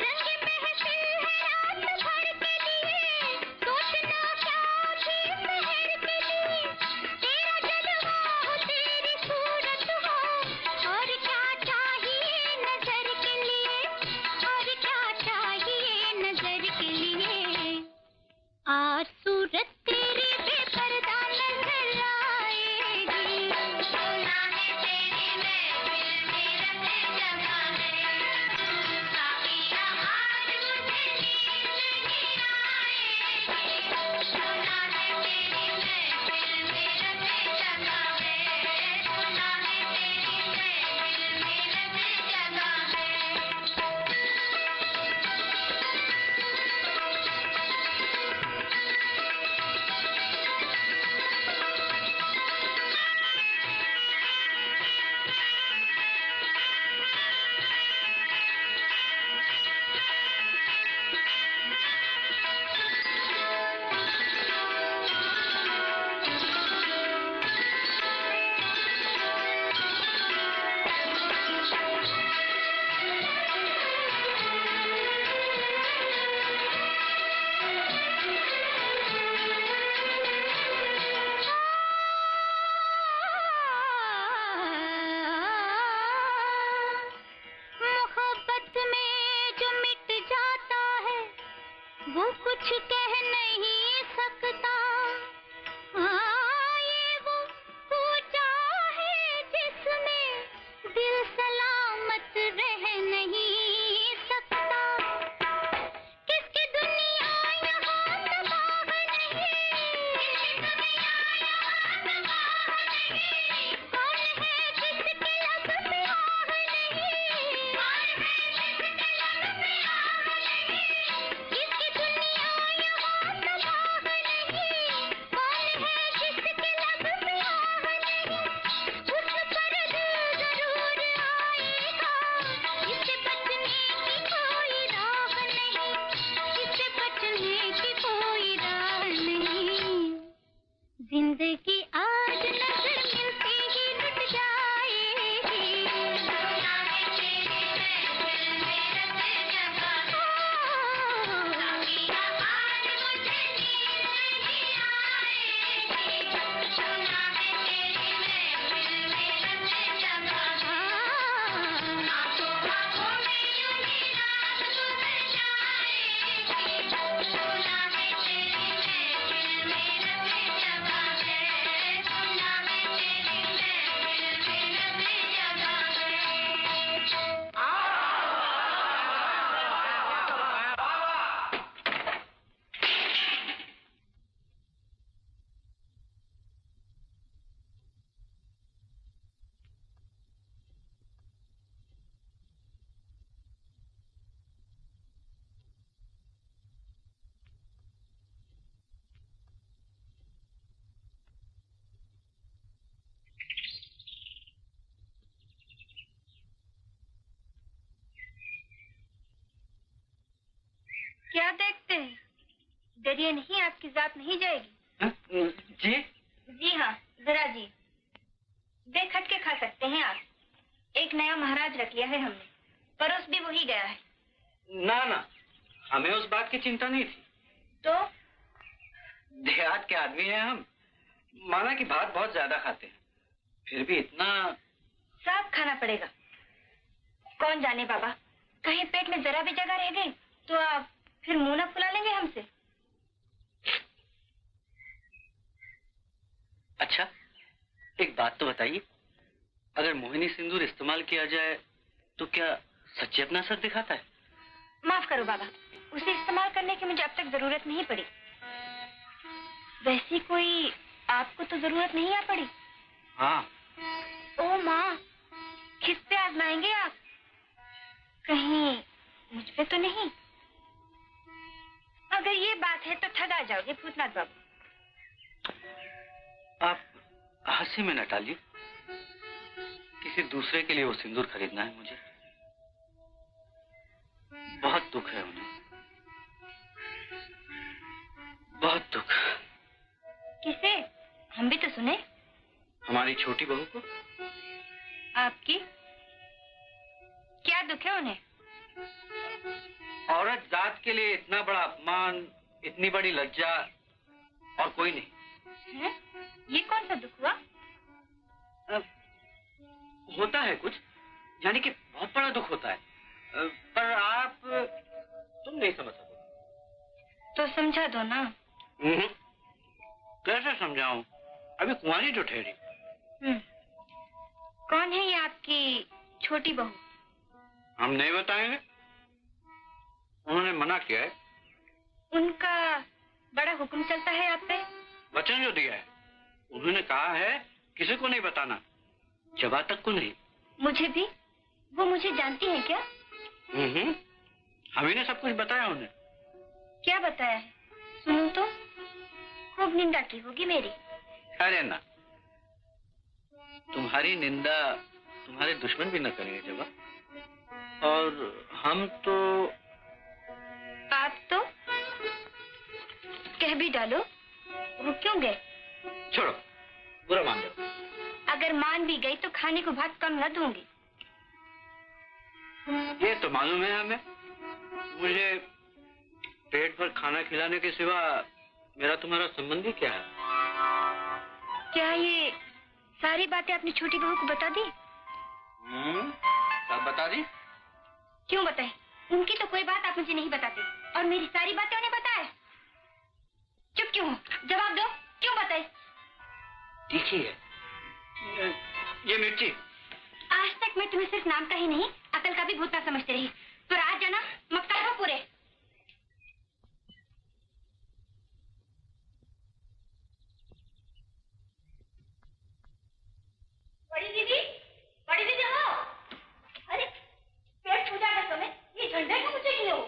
रंग महफिल है रात भर के लिए, सोचना क्या भी शहर के लिए। तेरा जलवा हो, तेरी सूरत हो, और क्या चाहिए नजर के लिए, और क्या चाहिए नजर के लिए। आज सूरत तेरी बेपर्दा नजर आएगी, सुना है तेरी महफिल में रंग जमा है, साकिया आज मुझे नींद नहीं आएगी, सुना है तेरी महफिल में रंग जमा है, सुना है तेरी महफिल में रंग जमा है। मोहब्बत में जो मिट जाता है, वो कुछ कह नहीं सकता। ये वो पूजा है जिसमें दिल सलामत रह नहीं सकता। किसकी दुनिया यहाँ तबाह नहीं, कौन है जिसके लब पे आह नहीं, किसकी दुनिया यहाँ तबाह नहीं, कौन है जिसके लब पे आह नहीं। उस पर दिल जरूर आएगा, इससे बचने की कोई राह नहीं, इससे बचने की कोई राह नहीं। जिंदगी आज नजर मिलते ही लुट जाएगी, सुना है तेरी महफिल में रंग जमा है, साकिया आज मुझे नींद नहीं आएगी, सुना है तेरी महफिल में रंग जमा है, आंखों आंखों में यूं ही रात गुजर जाएगी, सुना है तेरी महफिल में रंग जमा है, सुना है तेरी महफिल में रंग जमा है। क्या देखते हैं? डरिए नहीं, आपकी जात नहीं जाएगी। जी जी हाँ, जरा जी। बेखट के खा सकते हैं आप। एक नया महाराज रख लिया है हमने, परोस भी वही गया है। ना ना, हमें उस बात की चिंता नहीं थी। तो देहात के आदमी हैं हम, माना कि भात बहुत ज्यादा खाते हैं, फिर भी इतना साफ खाना पड़ेगा। कौन जाने बाबा, कहीं पेट में जरा भी जगह रह गई तो आप फिर मुंह न फुला लेंगे हमसे। अच्छा, एक बात तो बताइए, अगर मोहिनी सिंदूर इस्तेमाल किया जाए तो क्या सच्चे अपना असर दिखाता है? माफ करो बाबा, उसे इस्तेमाल करने की मुझे अब तक जरूरत नहीं पड़ी। वैसी कोई आपको तो जरूरत नहीं आ पड़ी। हाँ। ओ माँ, किस पे आजमाएंगे आप? कहीं मुझ पे तो नहीं? अगर ये बात है तो ठगा जाओगे भूतनाथ बाबू। आप हंसी में न टालिए। किसी दूसरे के लिए वो सिंदूर खरीदना है मुझे। बहुत दुख है उन्हें, बहुत दुख। किसे? हम भी तो सुने। हमारी छोटी बहू को। आपकी क्या दुख है उन्हें? औरत जात के लिए इतना बड़ा अपमान, इतनी बड़ी लज्जा और कोई नहीं है? ये कौन सा दुख हुआ? होता है कुछ, यानी कि बहुत बड़ा दुख होता है, पर तुम नहीं समझ सकोगे। तो समझा दो ना। कैसे समझाऊं? अभी कुंवारी जो ठहरी। कौन है ये आपकी छोटी बहू? हम नहीं बताएंगे, उन्होंने मना किया है। उनका बड़ा हुक्म चलता है आप पे? वचन जो दिया है, उन्होंने कहा है किसी को नहीं बताना, जबा तक को नहीं। मुझे भी? वो मुझे जानती है क्या? हम ही ने सब कुछ बताया उन्हें। क्या बताया है? सुनूं तो? खूब निंदा की होगी मेरी। अरे ना, तुम्हारी निंदा तुम्हारे दुश्मन भी न करेंगे जबा। और हम तो। आप तो कह भी डालो, रुक क्यों गए? छोड़ो, बुरा मान जाओ। अगर मान भी गई तो खाने को भात कम न दूंगी। ये तो मालूम है हमें। मुझे पेट भर खाना खिलाने के सिवा मेरा तुम्हारा संबंध ही क्या है? क्या ये सारी बातें अपनी छोटी बहू को बता दी? सब बता दी। क्यों बताए? उनकी तो कोई बात आप मुझे नहीं बताते और मेरी सारी बातें उन्हें बताए। चुप क्यों हो? जवाब दो, क्यों बताए? तीखी है ये मिर्ची। आज तक मैं तुम्हें सिर्फ नाम का ही नहीं, अकल का भी भूतना समझती रही। तो आज जाना मक्का हो पूरे। बड़ी दीदी हो? अरे पेट पूजा का समय, ये झंडे को मुझे क्यों?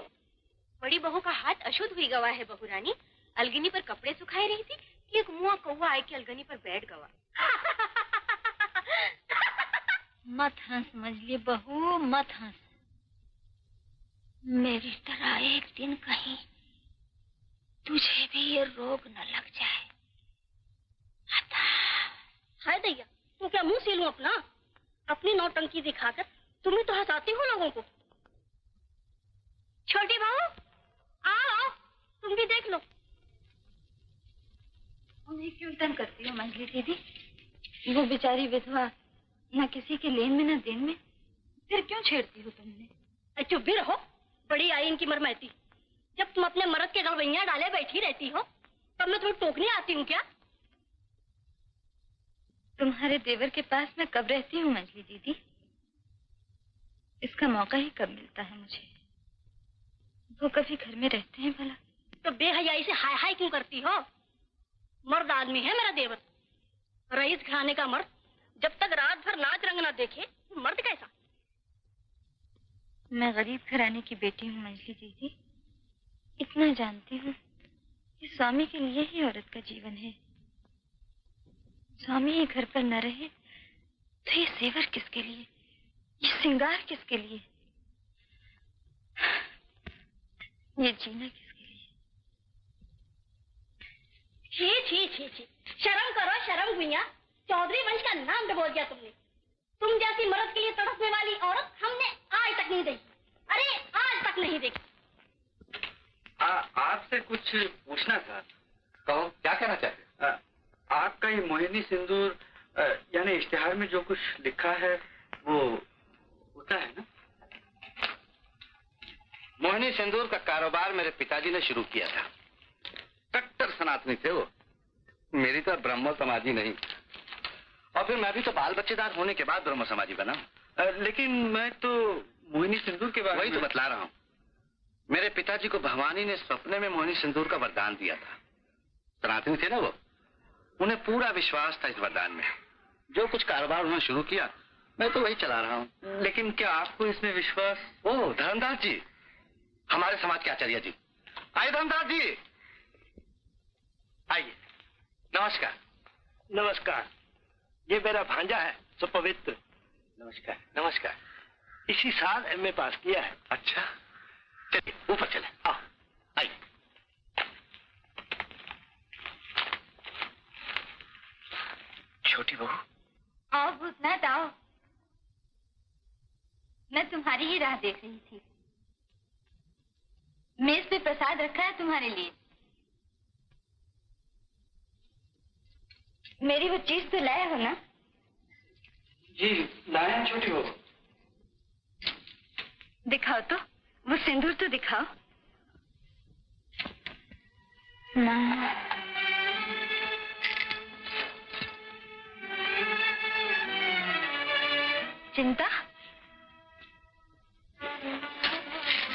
बड़ी बहू का हाथ अशुद्ध हुई गवा है बहू रानी। अलगनी पर कपड़े सुखाई रही थी कि एक मुआ कौवा आए कि अलगनी पर बैठ गवा। मत हंस मजली बहू, मत हंस। मेरी तरह एक दिन कहीं तुझे भी ये रोग न लग जाए। हाय दैया, तुम क्या मुंह सीलूं अपना? अपनी नौटंकी दिखाकर तुम ही तो हंसाती हो लोगों को। छोटी बहू आओ, तुम भी देख लो। उन्हें क्यों तंग करती हो मंजली दीदी? वो बेचारी विधवा, न किसी के लेन में न देन में, फिर क्यों छेड़ती हो तुमने? चुप भी रहो, बड़ी आई इनकी मरमैती। जब तुम अपने मर्द के गलवैया डाले बैठी रहती हो, तब मैं तुम्हें टोकने आती हूँ क्या? तुम्हारे देवर के पास मैं कब रहती हूँ मंजली दीदी? इसका मौका ही कब मिलता है मुझे? वो कभी घर में रहते हैं भला? तो बेहयाई से हाय हाय क्यों करती हो? मर्द आदमी है मेरा देवर, रईस घराने का मर्द। जब तक रात भर नाच रंग ना देखे, तो मर्द कैसा? मैं गरीब घराने की बेटी हूँ मंजली दीदी। इतना जानती हूँ कि स्वामी के लिए ही औरत का जीवन है। स्वामी ही घर पर न रहे तो ये सेवर किसके लिए, ये श्रृंगार किसके लिए, ये जीना किसके लिए? छी छी छी छी, शर्म करो शर्म भैया। चौधरी वंश का नाम डबोल दिया तुमने। तुम जैसी मर्द के लिए तड़पने वाली औरत हमने आज तक नहीं देखी। अरे आज तक नहीं देखी। आपसे कुछ पूछना था। कहो, क्या कहना चाहते? आपका ये मोहिनी सिंदूर, यानी इश्तिहार में जो कुछ लिखा है वो होता है ना? मोहिनी सिंदूर का कारोबार मेरे पिताजी ने शुरू किया था। कट्टर सनातनी थे वो, मेरी तो ब्रह्म समाजी नहीं। और फिर मैं भी तो बाल बच्चेदार होने के बाद ब्रह्म समाजी बना। लेकिन मैं तो मोहिनी सिंदूर के बारे में वही तो बतला रहा हूँ। मेरे पिताजी को भवानी ने सपने में मोहिनी सिंदूर का वरदान दिया था। सनातनी थे ना वो, उन्हें पूरा विश्वास था इस वरदान में। जो कुछ कारोबार उन्होंने शुरू किया, मैं तो वही चला रहा हूँ। लेकिन क्या आपको इसमें विश्वास? ओह धर्मदास जी, हमारे समाज के आचार्य जी, आइए धनदास जी, आइए। नमस्कार। नमस्कार। ये मेरा भांजा है, सुपवित्र। नमस्कार। नमस्कार। इसी साल एमए पास किया है। अच्छा, चलिए ऊपर चले। आओ, आइए। छोटी बहू। आओ भूतनाथ आओ। मैं तुम्हारी ही राह देख रही थी। मेज पे प्रसाद रखा है तुम्हारे लिए। मेरी वो चीज तो लाए हो ना? जी लाए हैं छोटी बहू। दिखाओ तो, वो सिंदूर तो दिखाओ ना। चिंता?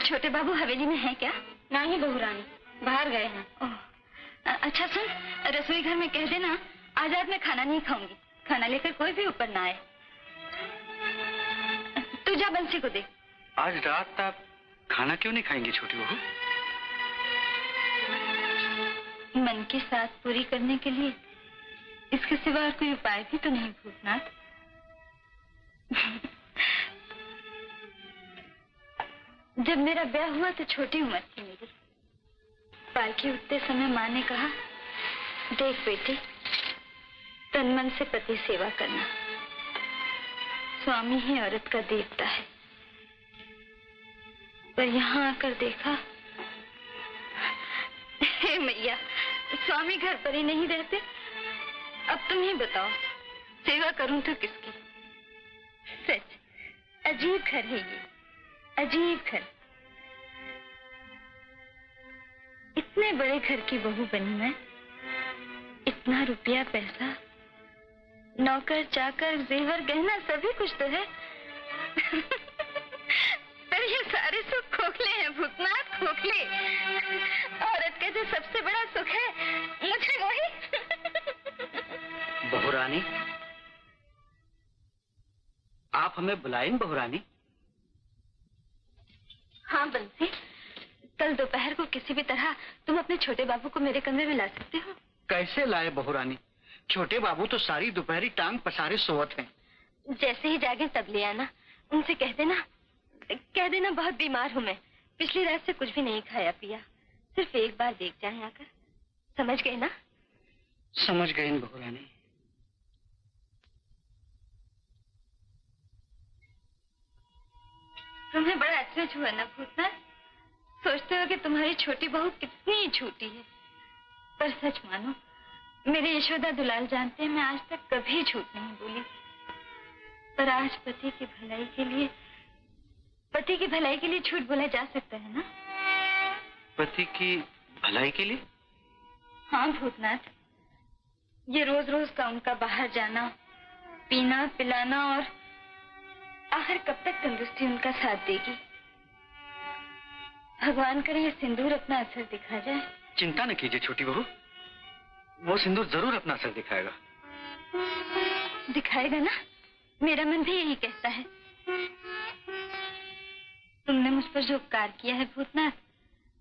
छोटे बाबू हवेली में है क्या? नहीं बहू रानी, बाहर गए हैं। अच्छा सुन, रसोई घर में कह देना आज रात मैं खाना नहीं खाऊंगी। खाना लेकर कोई भी ऊपर ना आए। तू जा बंसी को दे। आज रात आप खाना क्यों नहीं खाएंगे छोटी बहू? मन की साथ पूरी करने के लिए इसके सिवा और कोई उपाय भी तो नहीं भूतनाथ। जब मेरा ब्याह हुआ तो छोटी उम्र थी मेरी। पालकी उठते समय माँ ने कहा, देख बेटी, तन मन से पति सेवा करना। स्वामी ही औरत का देवता है। पर यहाँ आकर देखा, हे मैया, स्वामी घर पर ही नहीं रहते। अब तुम ही बताओ, सेवा करूं तो किसकी? सच अजीब घर है ये, अजीब घर। इतने बड़े घर की बहू बनी मैं, इतना रुपया पैसा, नौकर चाकर जेवर गहना सभी कुछ तो है। पर ये सारे सुख खोखले हैं भूतनाथ, खोखले। औरत का जो सबसे बड़ा सुख है, मुझे वही। बहू रानी, आप हमें बुलाएं बहू रानी? हाँ बंसी, कल दोपहर को किसी भी तरह तुम अपने छोटे बाबू को मेरे कमरे में ला सकते हो। कैसे लाए बहू रानी? छोटे बाबू तो सारी दोपहरी टांग पसारे सोवत हैं। जैसे ही जागे तब ले आना। उनसे कह देना बहुत बीमार हूँ मैं। पिछली रात से कुछ भी नहीं खाया पिया। सिर्फ एक बार देख जाएं आकर। समझ गए ना? समझ गए बहू रानी। तुम्हें बड़ा अचरज हुआ ना भूतनाथ? सोचते हो कि तुम्हारी छोटी बहू कितनी झूठी है। पर सच मानो, मेरे यशोदा दुलाल जानते हैं मैं आज तक कभी झूठ नहीं बोली। पर आज पति की भलाई के लिए झूठ बोला जा सकता है ना? पति की भलाई के लिए? हाँ भूतनाथ, ये रोज रोज का उनका बाहर जाना, पीना पिलाना, और आखिर कब तक तंदुरुस्ती उनका साथ देगी? भगवान करे ये सिंदूर अपना असर दिखा जाए। चिंता न कीजिए छोटी बहू, वो सिंदूर जरूर अपना असर दिखाएगा। दिखाएगा ना? मेरा मन भी यही कहता है। तुमने मुझ पर जो उपकार किया है भूतनाथ,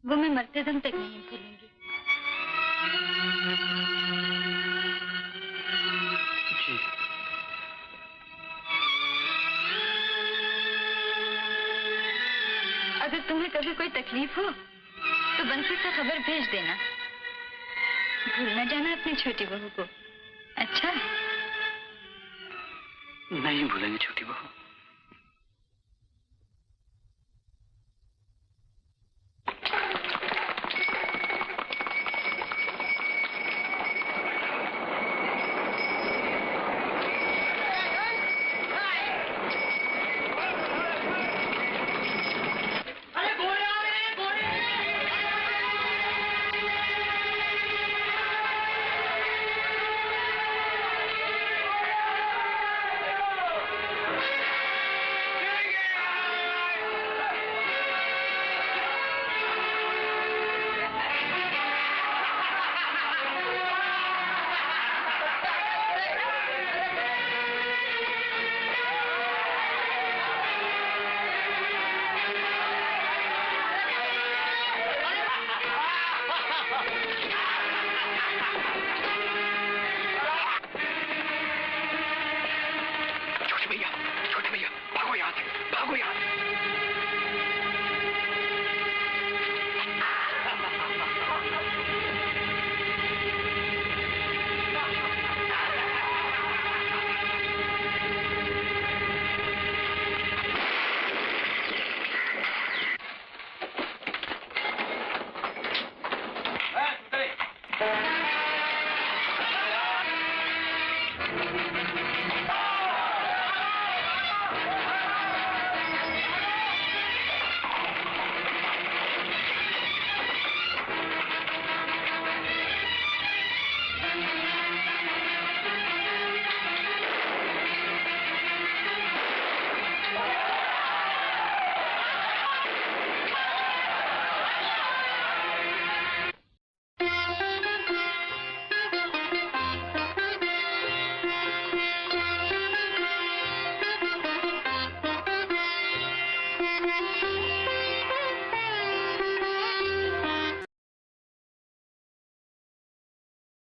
वो मैं मरते दम तक नहीं भूलूंगी। जी। अगर तुम्हें कभी कोई तकलीफ हो तो बंसी से खबर भेज देना। भूल न जाना अपनी छोटी बहू को। अच्छा? नहीं भूलेंगे छोटी बहू।